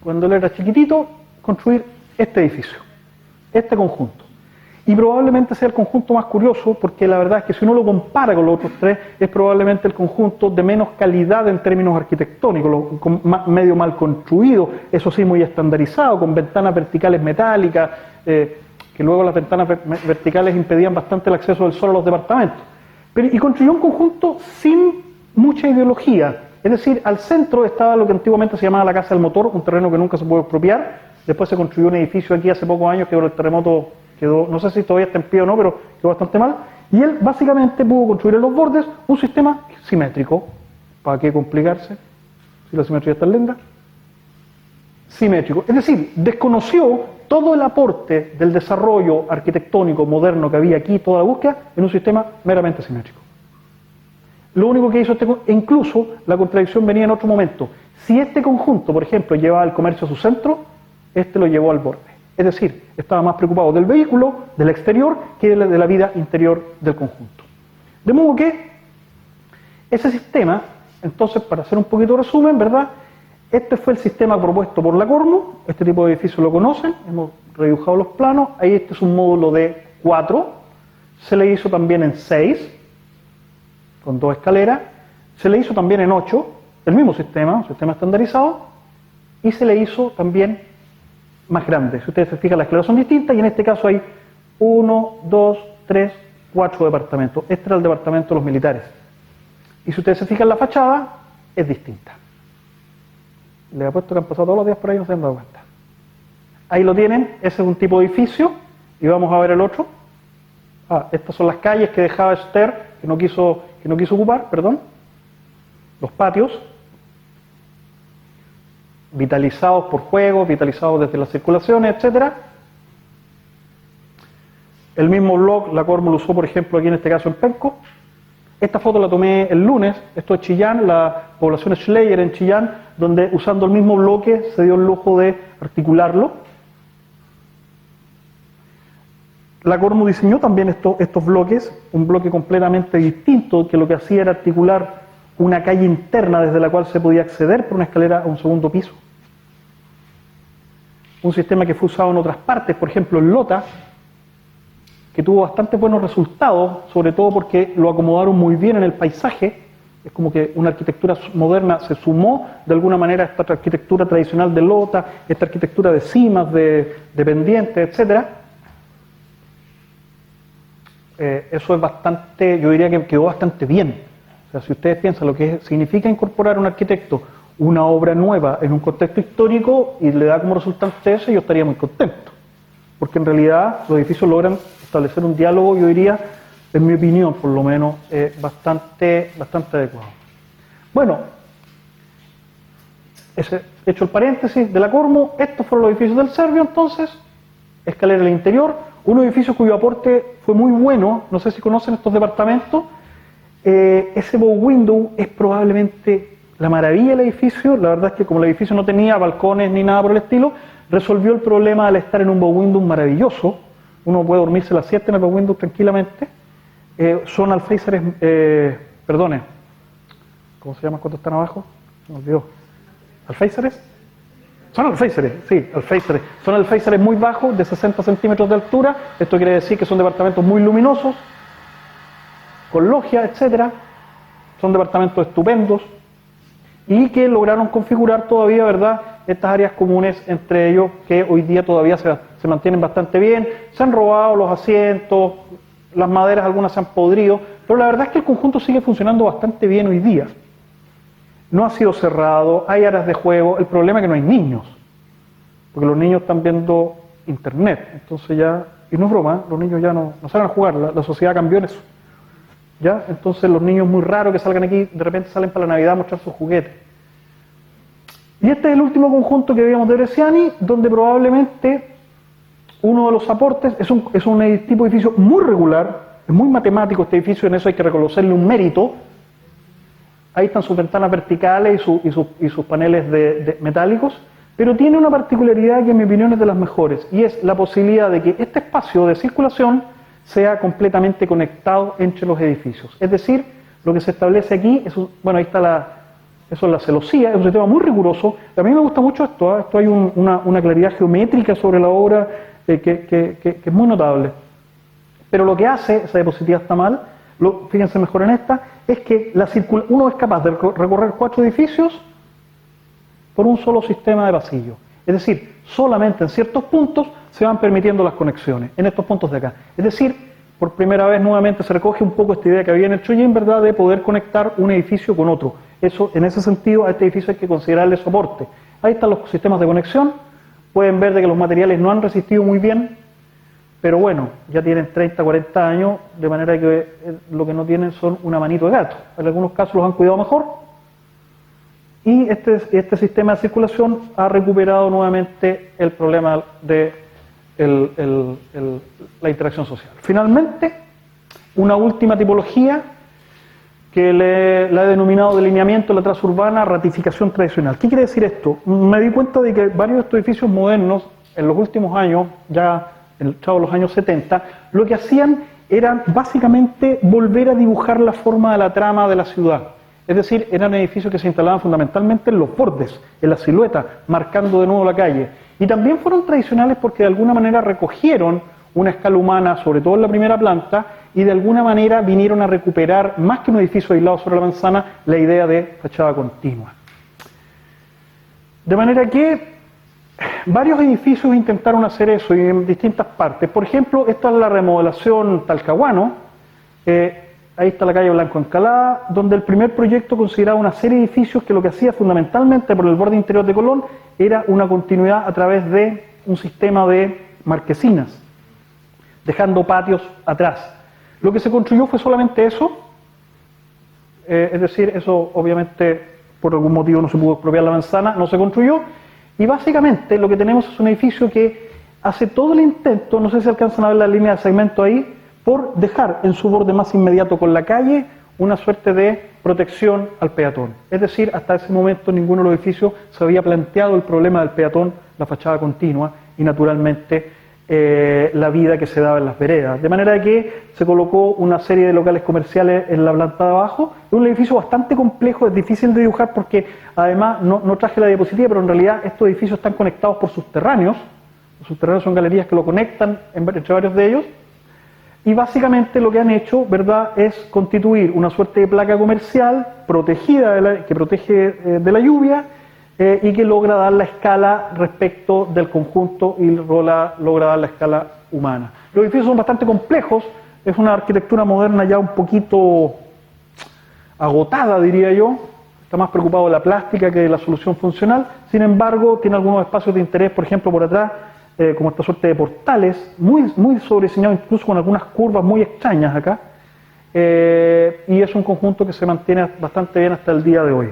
cuando él era chiquitito, construir este edificio, este conjunto. Y probablemente sea el conjunto más curioso, porque la verdad es que si uno lo compara con los otros tres, es probablemente el conjunto de menos calidad en términos arquitectónicos, medio mal construido, eso sí muy estandarizado, con ventanas verticales metálicas, que luego las ventanas verticales impedían bastante el acceso del sol a los departamentos. Y construyó un conjunto sin mucha ideología, es decir, al centro estaba lo que antiguamente se llamaba la Casa del Motor, un terreno que nunca se pudo expropiar. Después se construyó un edificio aquí hace pocos años que por el terremoto quedó, no sé si todavía está en pie o no, pero quedó bastante mal. Y él básicamente pudo construir en los bordes un sistema simétrico. ¿Para qué complicarse? Si la simetría está linda. Simétrico. Es decir, desconoció todo el aporte del desarrollo arquitectónico moderno que había aquí, toda la búsqueda, en un sistema meramente simétrico. Lo único que hizo e incluso la contradicción venía en otro momento. Si este conjunto, por ejemplo, llevaba el comercio a su centro, este lo llevó al borde. Es decir, estaba más preocupado del vehículo, del exterior, que de la vida interior del conjunto. De modo que ese sistema, entonces, para hacer un poquito de resumen, ¿verdad? Este fue el sistema propuesto por la Cornu, este tipo de edificios lo conocen, hemos redibujado los planos, ahí este es un módulo de 4, se le hizo también en 6, con 2 escaleras, se le hizo también en 8, el mismo sistema, un sistema estandarizado, y se le hizo también más grande. Si ustedes se fijan, las escaleras son distintas y en este caso hay 1, 2, 3, 4 departamentos. Este era el departamento de los militares. Y si ustedes se fijan, la fachada es distinta. Les apuesto que han pasado todos los días por ahí y no se han dado cuenta. Ahí lo tienen, ese es un tipo de edificio y vamos a ver el otro. Estas son las calles que dejaba Stern, que no quiso ocupar, perdón. Los patios, vitalizados por juegos, vitalizados desde las circulaciones, etc. El mismo blog, la Cormu lo usó, por ejemplo, aquí en este caso en Penco. Esta foto la tomé el lunes, esto es Chillán, la población Schleyer en Chillán, donde usando el mismo bloque se dio el lujo de articularlo. La Cormu diseñó también estos bloques, un bloque completamente distinto, que lo que hacía era articular una calle interna desde la cual se podía acceder por una escalera a un segundo piso. Un sistema que fue usado en otras partes, por ejemplo en Lota, que tuvo bastante buenos resultados, sobre todo porque lo acomodaron muy bien en el paisaje. Es como que una arquitectura moderna se sumó de alguna manera a esta arquitectura tradicional de Lota, esta arquitectura de cimas, de pendientes, etc. Eso es bastante, yo diría que quedó bastante bien. O sea, si ustedes piensan lo que significa incorporar a un arquitecto una obra nueva en un contexto histórico y le da como resultante ese, yo estaría muy contento. Porque en realidad los edificios logran establecer un diálogo, yo diría, en mi opinión, por lo menos, bastante adecuado. Bueno, hecho el paréntesis de la Cormu, estos fueron los edificios del Servio, entonces, escalera al interior, un edificio cuyo aporte fue muy bueno, no sé si conocen estos departamentos, ese bow window es probablemente la maravilla del edificio. La verdad es que como el edificio no tenía balcones ni nada por el estilo, resolvió el problema al estar en un bow window maravilloso. Uno puede dormirse la siesta en el bow window tranquilamente. Son alféizares, perdone, ¿cómo se llama cuando están abajo? Se me olvidó. ¿Alféizares? Son alféizares, sí, alféizares. Son alféizares muy bajos, de 60 centímetros de altura. Esto quiere decir que son departamentos muy luminosos, con logia, etcétera. Son departamentos estupendos y que lograron configurar todavía, ¿verdad?, estas áreas comunes entre ellos, que hoy día todavía se mantienen bastante bien. Se han robado los asientos, las maderas algunas se han podrido, pero la verdad es que el conjunto sigue funcionando bastante bien hoy día. No ha sido cerrado, hay áreas de juego. El problema es que no hay niños, porque los niños están viendo internet, entonces ya, y no es broma, los niños ya no salen a jugar, la sociedad cambió en eso. ¿Ya? Entonces los niños muy raros que salgan aquí, de repente salen para la Navidad a mostrar sus juguetes. Y este es el último conjunto que veíamos de Bresciani, donde probablemente uno de los aportes es un tipo de edificio muy regular, es muy matemático este edificio, en eso hay que reconocerle un mérito. Ahí están sus ventanas verticales y sus paneles de metálicos, pero tiene una particularidad que en mi opinión es de las mejores, y es la posibilidad de que este espacio de circulación sea completamente conectado entre los edificios. Es decir, lo que se establece aquí, bueno, ahí está eso es la celosía, es un sistema muy riguroso. A mí me gusta mucho esto, esto hay una claridad geométrica sobre la obra que es muy notable. Pero lo que hace, esa diapositiva está mal, fíjense mejor en esta, es que uno es capaz de recorrer 4 edificios por un solo sistema de pasillo. Es decir, solamente en ciertos puntos se van permitiendo las conexiones, en estos puntos de acá. Es decir, por primera vez nuevamente se recoge un poco esta idea que había en el Chollín, ¿verdad?, de poder conectar un edificio con otro. Eso, en ese sentido, a este edificio hay que considerarle soporte. Ahí están los sistemas de conexión. Pueden ver de que los materiales no han resistido muy bien, pero bueno, ya tienen 30, 40 años, de manera que lo que no tienen son una manito de gato. En algunos casos los han cuidado mejor. Y este sistema de circulación ha recuperado nuevamente el problema de la interacción social. Finalmente, una última tipología que la he denominado delineamiento de la traza urbana, ratificación tradicional. ¿Qué quiere decir esto? Me di cuenta de que varios de estos edificios modernos, en los últimos años, ya entrados los años 70, lo que hacían era básicamente volver a dibujar la forma de la trama de la ciudad. Es decir, eran edificios que se instalaban fundamentalmente en los bordes, en la silueta, marcando de nuevo la calle. Y también fueron tradicionales porque de alguna manera recogieron una escala humana, sobre todo en la primera planta, y de alguna manera vinieron a recuperar, más que un edificio aislado sobre la manzana, la idea de fachada continua. De manera que varios edificios intentaron hacer eso y en distintas partes. Por ejemplo, esta es la remodelación Talcahuano, ahí está la calle Blanco Encalada, donde el primer proyecto consideraba una serie de edificios que lo que hacía fundamentalmente por el borde interior de Colón era una continuidad a través de un sistema de marquesinas, dejando patios atrás. Lo que se construyó fue solamente eso, es decir, eso obviamente por algún motivo no se pudo expropiar la manzana, no se construyó, y básicamente lo que tenemos es un edificio que hace todo el intento, no sé si alcanzan a ver la línea de segmento ahí, por dejar en su borde más inmediato con la calle una suerte de protección al peatón. Es decir, hasta ese momento ninguno de los edificios se había planteado el problema del peatón, la fachada continua y naturalmente la vida que se daba en las veredas. De manera que se colocó una serie de locales comerciales en la planta de abajo. Es un edificio bastante complejo, es difícil de dibujar porque además no traje la diapositiva, pero en realidad estos edificios están conectados por subterráneos. Los subterráneos son galerías que lo conectan entre varios de ellos. Y básicamente lo que han hecho, ¿verdad?, es constituir una suerte de placa comercial protegida, que protege de la lluvia y que logra dar la escala respecto del conjunto y logra dar la escala humana. Los edificios son bastante complejos, es una arquitectura moderna ya un poquito agotada, diría yo, está más preocupado de la plástica que de la solución funcional, sin embargo tiene algunos espacios de interés, por ejemplo por atrás, como esta suerte de portales, muy sobrediseñados, incluso con algunas curvas muy extrañas acá, y es un conjunto que se mantiene bastante bien hasta el día de hoy.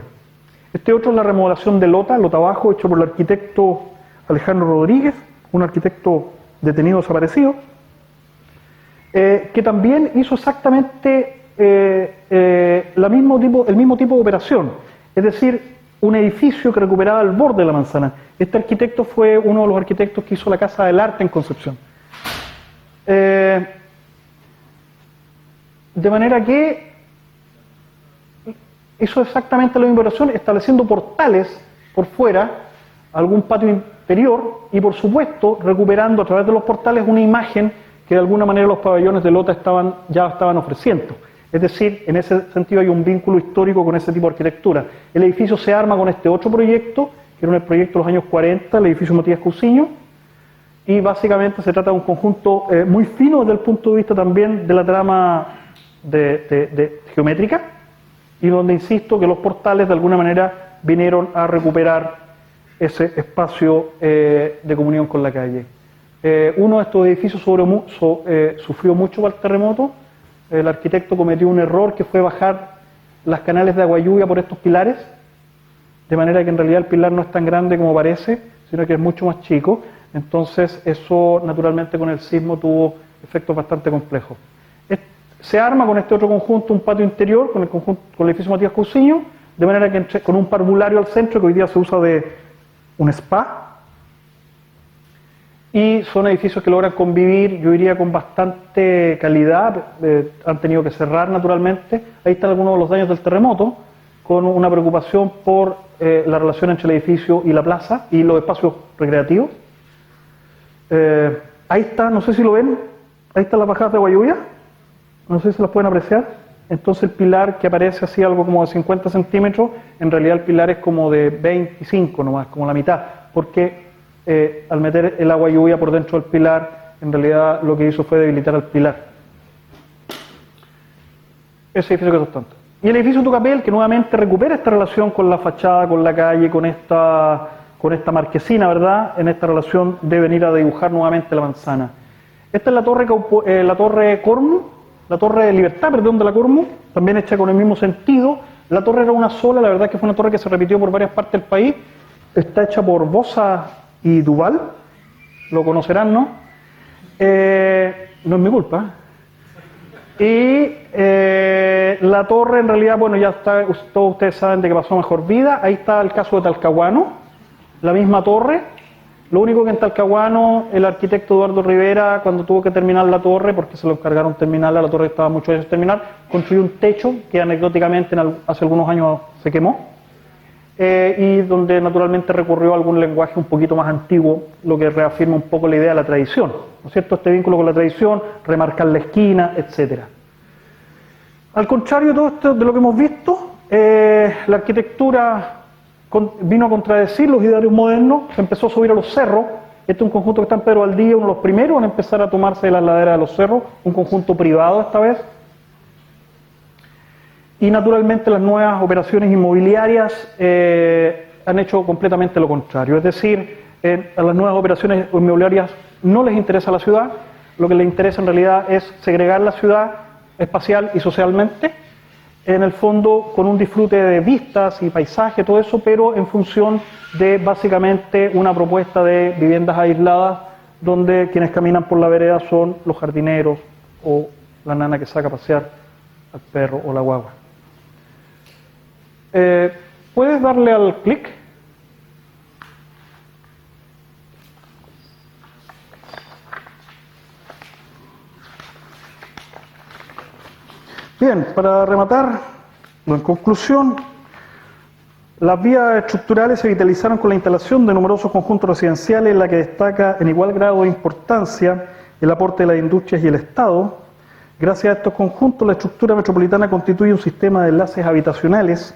Este otro es la remodelación de Lota Bajo, hecho por el arquitecto Alejandro Rodríguez, un arquitecto detenido desaparecido. que también hizo exactamente el mismo tipo de operación, es decir, un edificio que recuperaba el borde de la manzana. Este arquitecto fue uno de los arquitectos que hizo la Casa del Arte en Concepción. De manera que hizo exactamente la misma operación, estableciendo portales por fuera, algún patio interior, y por supuesto recuperando a través de los portales una imagen que de alguna manera los pabellones de Lota ya estaban ofreciendo. Es decir, en ese sentido hay un vínculo histórico con ese tipo de arquitectura. El edificio se arma con este otro proyecto, que era un proyecto de los años 40, el edificio Matías Cousiño, y básicamente se trata de un conjunto muy fino desde el punto de vista también de la trama geométrica, y donde insisto que los portales de alguna manera vinieron a recuperar ese espacio de comunión con la calle. Uno de estos edificios sufrió mucho por el terremoto. El arquitecto cometió un error que fue bajar las canales de agua lluvia por estos pilares, de manera que en realidad el pilar no es tan grande como parece, sino que es mucho más chico. Entonces eso naturalmente con el sismo tuvo efectos bastante complejos. Se arma con este otro conjunto un patio interior, con el edificio Matías Cousiño, de manera que con un parvulario al centro que hoy día se usa de un spa, y son edificios que logran convivir, yo diría, con bastante calidad. Han tenido que cerrar naturalmente. Ahí están algunos de los daños del terremoto, con una preocupación por la relación entre el edificio y la plaza y los espacios recreativos. Ahí está, no sé si lo ven, ahí están las bajadas de agua lluvia, no sé si las pueden apreciar. Entonces el pilar que aparece así algo como de 50 centímetros, en realidad el pilar es como de 25 nomás, como la mitad, porque al meter el agua lluvia por dentro del pilar, en realidad lo que hizo fue debilitar al pilar. Ese edificio que es tanto. Y el edificio Tucapel, que nuevamente recupera esta relación con la fachada, con la calle, con esta marquesina, ¿verdad? En esta relación de venir a dibujar nuevamente la manzana. Esta es la torre Cormu, la torre de Libertad, perdón, de la Cormu, también hecha con el mismo sentido. La torre era una sola, la verdad es que fue una torre que se repitió por varias partes del país. Está hecha por Bosa y Duval, lo conocerán, ¿no? No es mi culpa. Y la torre en realidad, bueno, ya está, todos ustedes saben de que pasó mejor vida. Ahí está el caso de Talcahuano, la misma torre. Lo único que en Talcahuano, el arquitecto Eduardo Rivera, cuando tuvo que terminar la torre, porque se lo encargaron terminarla, la torre estaba muchos años terminar, construyó un techo que anecdóticamente hace algunos años se quemó. Y donde naturalmente recurrió a algún lenguaje un poquito más antiguo, lo que reafirma un poco la idea de la tradición, ¿no es cierto? Este vínculo con la tradición, remarcar la esquina, etc. Al contrario de todo esto, de lo que hemos visto, la arquitectura vino a contradecir los idearios modernos, se empezó a subir a los cerros. Este es un conjunto que está en Pedro Valdivia, uno de los primeros en empezar a tomarse de las laderas de los cerros, un conjunto privado esta vez. Y naturalmente las nuevas operaciones inmobiliarias han hecho completamente lo contrario. Es decir, a las nuevas operaciones inmobiliarias no les interesa la ciudad, lo que les interesa en realidad es segregar la ciudad espacial y socialmente, en el fondo con un disfrute de vistas y paisaje, todo eso, pero en función de básicamente una propuesta de viviendas aisladas, donde quienes caminan por la vereda son los jardineros o la nana que saca a pasear al perro o la guagua. ¿Puedes darle al clic? Bien, para rematar, en conclusión, las vías estructurales se vitalizaron con la instalación de numerosos conjuntos residenciales, en la que destaca en igual grado de importancia el aporte de las industrias y el Estado. Gracias a estos conjuntos, la estructura metropolitana constituye un sistema de enlaces habitacionales,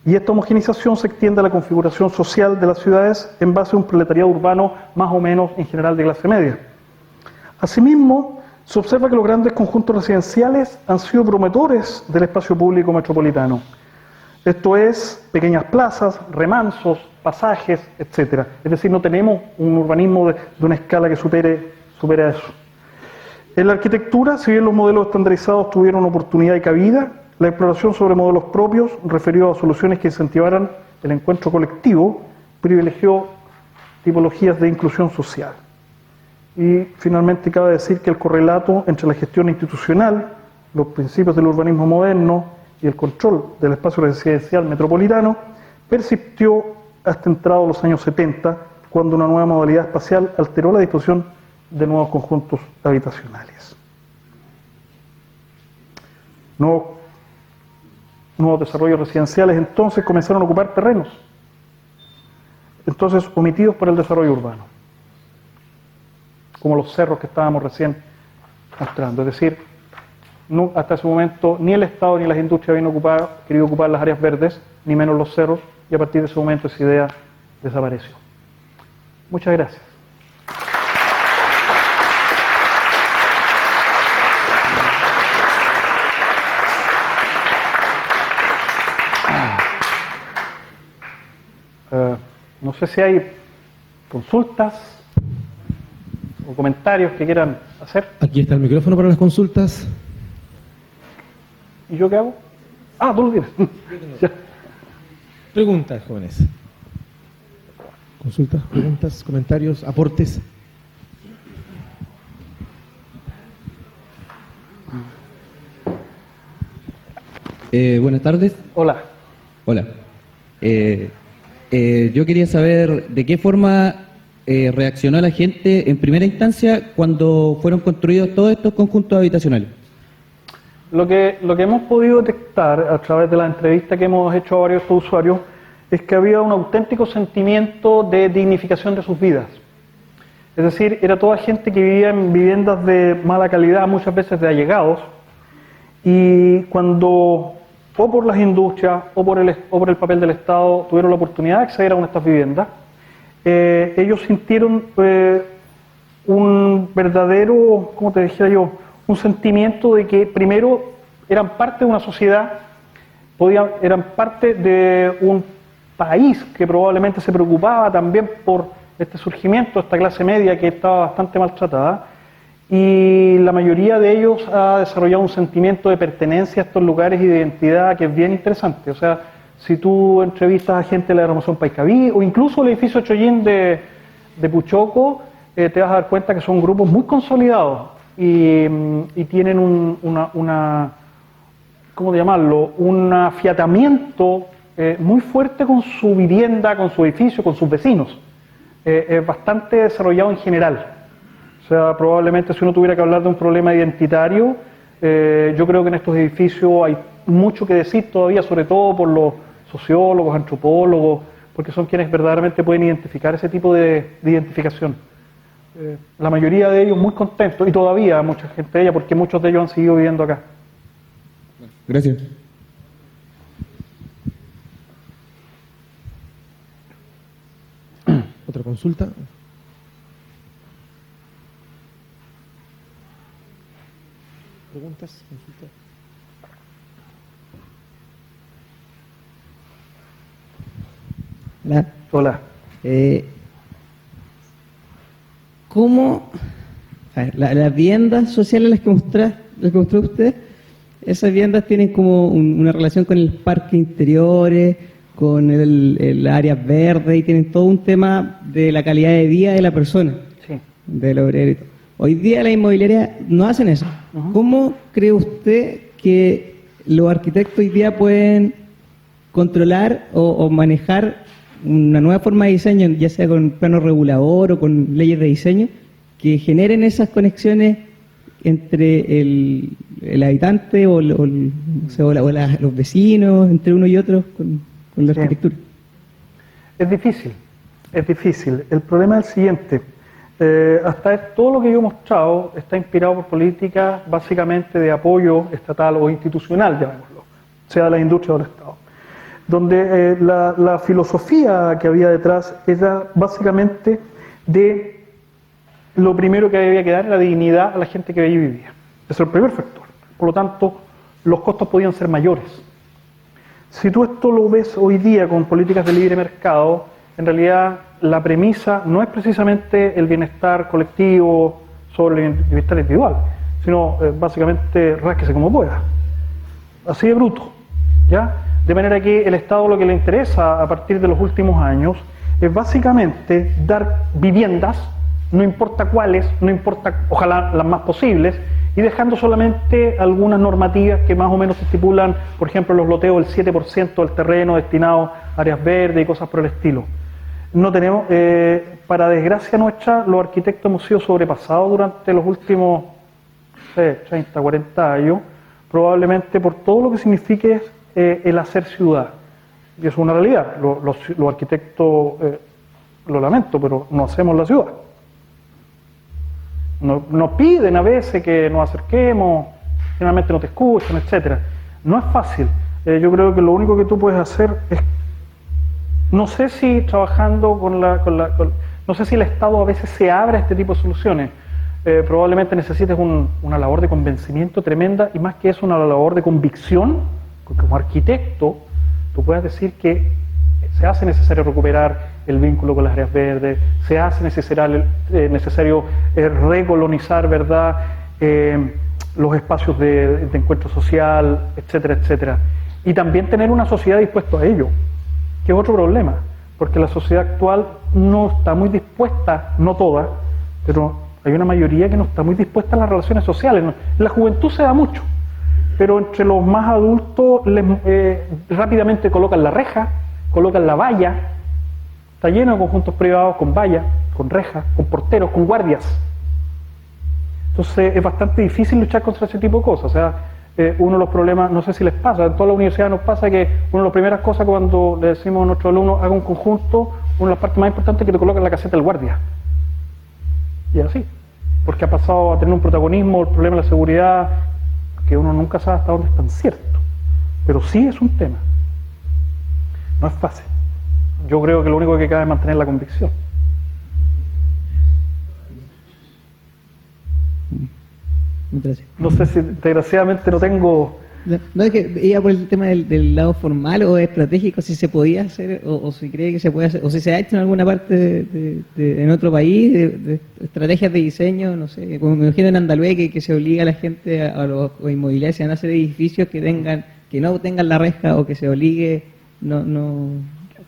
y esta homogenización se extiende a la configuración social de las ciudades en base a un proletariado urbano más o menos en general de clase media. Asimismo, se observa que los grandes conjuntos residenciales han sido promotores del espacio público metropolitano. Esto es, pequeñas plazas, remansos, pasajes, etc. Es decir, no tenemos un urbanismo de una escala que supera eso. En la arquitectura, si bien los modelos estandarizados tuvieron oportunidad y cabida, la exploración sobre modelos propios, referido a soluciones que incentivaran el encuentro colectivo, privilegió tipologías de inclusión social. Y finalmente cabe decir que el correlato entre la gestión institucional, los principios del urbanismo moderno y el control del espacio residencial metropolitano persistió hasta entrados los años 70, cuando una nueva modalidad espacial alteró la disposición de nuevos conjuntos habitacionales. Nuevos desarrollos residenciales entonces comenzaron a ocupar terrenos, entonces omitidos por el desarrollo urbano, como los cerros que estábamos recién mostrando. Es decir, no, hasta ese momento ni el Estado ni las industrias habían querido ocupar las áreas verdes, ni menos los cerros, y a partir de ese momento esa idea desapareció. Muchas gracias. No sé si hay consultas o comentarios que quieran hacer. Aquí está el micrófono para las consultas. ¿Y yo qué hago? Ah, tú lo tienes. Ya. Preguntas, jóvenes. Consultas, preguntas, comentarios, aportes. Buenas tardes. Hola. Hola. Yo quería saber de qué forma reaccionó la gente en primera instancia cuando fueron construidos todos estos conjuntos habitacionales. Lo que hemos podido detectar a través de la entrevista que hemos hecho a varios de estos usuarios es que había un auténtico sentimiento de dignificación de sus vidas. Es decir, era toda gente que vivía en viviendas de mala calidad, muchas veces de allegados, y cuando, o por las industrias o por el papel del Estado, tuvieron la oportunidad de acceder a una de estas viviendas, ellos sintieron un verdadero, ¿cómo te dijera yo?, un sentimiento de que primero eran parte de una sociedad, eran parte de un país que probablemente se preocupaba también por este surgimiento de esta clase media que estaba bastante maltratada, y la mayoría de ellos ha desarrollado un sentimiento de pertenencia a estos lugares y de identidad que es bien interesante. O sea, si tú entrevistas a gente de la Renovación Paiscaví o incluso el edificio Chollín de Puchoco, te vas a dar cuenta que son grupos muy consolidados y tienen ¿cómo llamarlo?, un afiatamiento muy fuerte con su vivienda, con su edificio, con sus vecinos. Es bastante desarrollado en general. O sea, probablemente si uno tuviera que hablar de un problema identitario, yo creo que en estos edificios hay mucho que decir todavía, sobre todo por los sociólogos, antropólogos, porque son quienes verdaderamente pueden identificar ese tipo de identificación. La mayoría de ellos muy contentos, y todavía mucha gente de ella, porque muchos de ellos han seguido viviendo acá. Gracias. ¿Otra consulta? ¿Preguntas? ¿Consultas? Hola. Hola. ¿Cómo a ver, las viviendas sociales las que mostró usted, esas viviendas tienen como una relación con el parque interiores, con el área verde, y tienen todo un tema de la calidad de vida de la persona, Sí. del obrero y todo. Hoy día las inmobiliarias no hacen eso. ¿Cómo cree usted que los arquitectos hoy día pueden controlar o manejar una nueva forma de diseño, ya sea con plano regulador o con leyes de diseño, que generen esas conexiones entre el habitante o los vecinos, entre uno y otro, con la arquitectura? Es difícil. El problema es el siguiente. Todo lo que yo he mostrado está inspirado por políticas básicamente de apoyo estatal o institucional, llamémoslo, sea de la industria o del Estado, donde la filosofía que había detrás era básicamente de lo primero que había que dar la dignidad a la gente que allí vivía. Ese es el primer factor. Por lo tanto, los costos podían ser mayores. Si tú esto lo ves hoy día con políticas de libre mercado, en realidad la premisa no es precisamente el bienestar colectivo sobre el bienestar individual, sino básicamente rásquese como pueda. Así de bruto, ¿ya? De manera que el Estado lo que le interesa a partir de los últimos años es básicamente dar viviendas no importa cuáles, no importa, ojalá las más posibles, y dejando solamente algunas normativas que más o menos estipulan, por ejemplo, los loteos del 7% del terreno destinado a áreas verdes y cosas por el estilo. No tenemos, para desgracia nuestra, los arquitectos hemos sido sobrepasados durante los últimos 30, 40 años, probablemente por todo lo que signifique el hacer ciudad. Y eso es una realidad. Los arquitectos, lo lamento, pero no hacemos la ciudad. Nos piden a veces que nos acerquemos, generalmente no te escuchan, etc. No es fácil. Yo creo que lo único que tú puedes hacer es, no sé si trabajando no sé si el Estado a veces se abre a este tipo de soluciones. Probablemente necesites una labor de convencimiento tremenda, y más que eso, una labor de convicción, porque como arquitecto tú puedes decir que se hace necesario recuperar el vínculo con las áreas verdes, se hace necesario recolonizar, ¿verdad?, los espacios de encuentro social, etcétera, etcétera. Y también tener una sociedad dispuesta a ello, que es otro problema, porque la sociedad actual no está muy dispuesta, no toda, pero hay una mayoría que no está muy dispuesta a las relaciones sociales. En la juventud se da mucho, pero entre los más adultos rápidamente colocan la reja, colocan la valla. Está lleno de conjuntos privados con vallas, con rejas, con porteros, con guardias. Entonces es bastante difícil luchar contra ese tipo de cosas. O sea, uno de los problemas, no sé si les pasa, en todas las universidades nos pasa que una de las primeras cosas cuando le decimos a nuestros alumnos haga un conjunto, una de las partes más importantes es que te colocan la caseta del guardia. Y así, porque ha pasado a tener un protagonismo el problema de la seguridad, que uno nunca sabe hasta dónde es tan cierto. Pero sí es un tema. No es fácil. Yo creo que lo único que queda es mantener la convicción. Gracias. No sé si, desgraciadamente, no tengo... No, es que iba por el tema del lado formal o estratégico, si se podía hacer o si cree que se puede hacer, o si se ha hecho en alguna parte en otro país, de estrategias de diseño, no sé, como me imagino en Andalucía que se obliga a la gente, a los inmobiliarios, a hacer edificios que no tengan la reja, o que se obligue, no.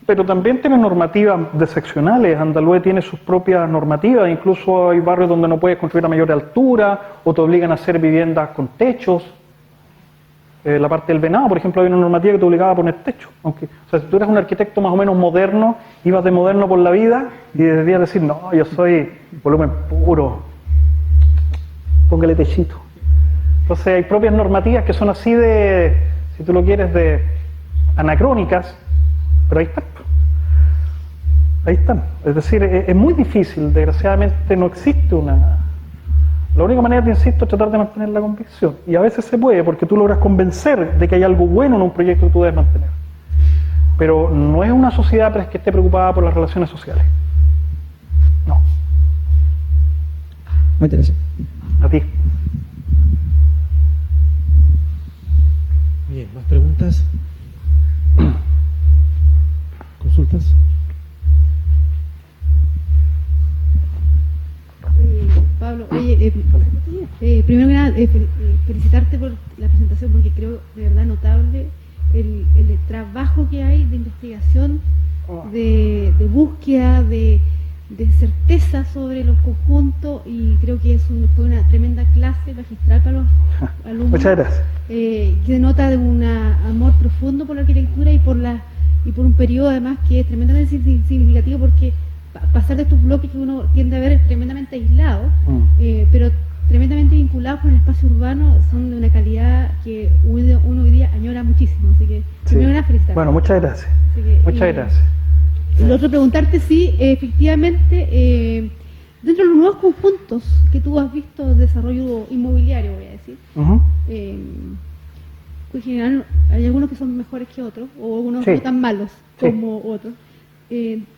Pero también tiene normativas decepcionales. Andalucía tiene sus propias normativas, incluso hay barrios donde no puedes construir a mayor altura, o te obligan a hacer viviendas con techos. La parte del Venado, por ejemplo, hay una normativa que te obligaba a poner techo. Aunque, o sea, si tú eres un arquitecto más o menos moderno, ibas de moderno por la vida y debías decir, no, yo soy volumen puro, póngale techito. Entonces hay propias normativas que son así de, si tú lo quieres, de anacrónicas, pero ahí están. Ahí están. Es decir, es muy difícil, desgraciadamente no existe una... La única manera, te insisto, es tratar de mantener la convicción. Y a veces se puede, porque tú logras convencer de que hay algo bueno en un proyecto que tú debes mantener. Pero no es una sociedad que esté preocupada por las relaciones sociales. No. Muchas gracias. A ti. Bien, ¿más preguntas? ¿Consultas? Pablo, oye, primero que nada, felicitarte por la presentación, porque creo de verdad notable el trabajo que hay de investigación, de búsqueda, de certeza sobre los conjuntos, y creo que fue una tremenda clase magistral para los alumnos. Muchas gracias. Que denota de un amor profundo por la arquitectura y por un periodo además que es tremendamente significativo, porque pasar de estos bloques que uno tiende a ver tremendamente aislados, pero tremendamente vinculados con el espacio urbano, son de una calidad que uno hoy día añora muchísimo. Así que, Sí. primero, una felicitación. Bueno, muchas gracias. Así que, Muchas gracias. Lo otro, preguntarte si efectivamente, dentro de los nuevos conjuntos que tú has visto de desarrollo inmobiliario, voy a decir, Ujú. en general hay algunos que son mejores que otros, o algunos Sí. no tan malos Sí. como otros.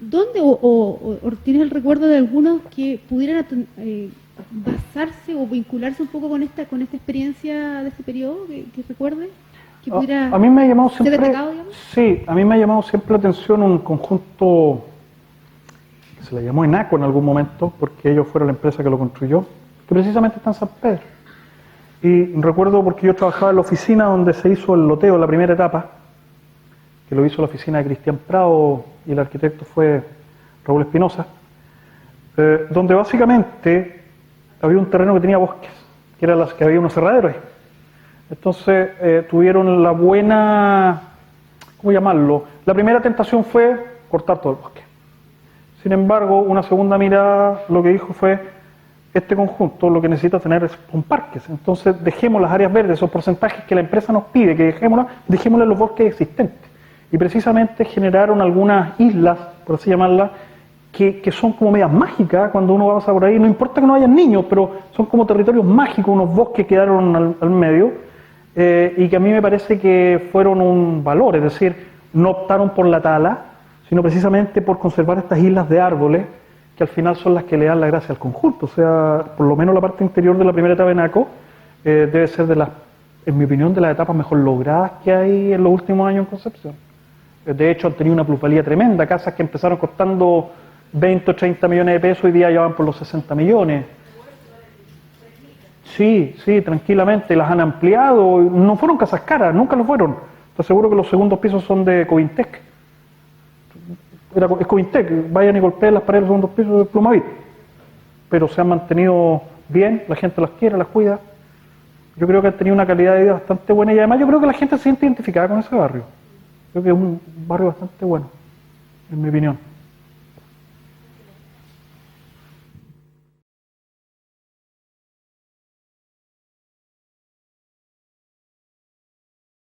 ¿Dónde o tienes el recuerdo de algunos que pudieran basarse o vincularse un poco con esta experiencia de este periodo que recuerde? Que pudiera A mí me ha llamado ser siempre, destacado, digamos. sí, a mí me ha llamado siempre la atención un conjunto que se le llamó ENACO en algún momento, porque ellos fueron la empresa que lo construyó, que precisamente está en San Pedro. Y recuerdo porque yo trabajaba en la oficina donde se hizo el loteo, la primera etapa, que lo hizo la oficina de Cristian Prado y el arquitecto fue Raúl Espinosa. donde básicamente había un terreno que tenía bosques, que era las que había unos cerraderos ahí. Entonces tuvieron la buena, ¿cómo llamarlo? La primera tentación fue cortar todo el bosque. Sin embargo, una segunda mirada lo que dijo fue, este conjunto lo que necesita tener son parques. Entonces dejemos las áreas verdes, esos porcentajes que la empresa nos pide, que dejémoslas en los bosques existentes. Y precisamente generaron algunas islas, por así llamarlas, que son como medias mágicas cuando uno va a pasar por ahí. No importa que no hayan niños, pero son como territorios mágicos, unos bosques que quedaron al medio, y que a mí me parece que fueron un valor, es decir, no optaron por la tala, sino precisamente por conservar estas islas de árboles, que al final son las que le dan la gracia al conjunto. O sea, por lo menos la parte interior de la primera etapa de Naco debe ser de las, en mi opinión, de las etapas mejor logradas que hay en los últimos años en Concepción. De hecho, han tenido una plusvalía tremenda, casas que empezaron costando 20 o 30 millones de pesos, hoy día ya van por los 60 millones. Sí, tranquilamente, las han ampliado, no fueron casas caras, nunca lo fueron. Te aseguro que los segundos pisos son de Covintec. Es Covintec, vayan y golpeen las paredes de los segundos pisos de Plumavit. Pero se han mantenido bien, la gente las quiere, las cuida. Yo creo que han tenido una calidad de vida bastante buena y además yo creo que la gente se siente identificada con ese barrio. Creo que es un barrio bastante bueno, en mi opinión.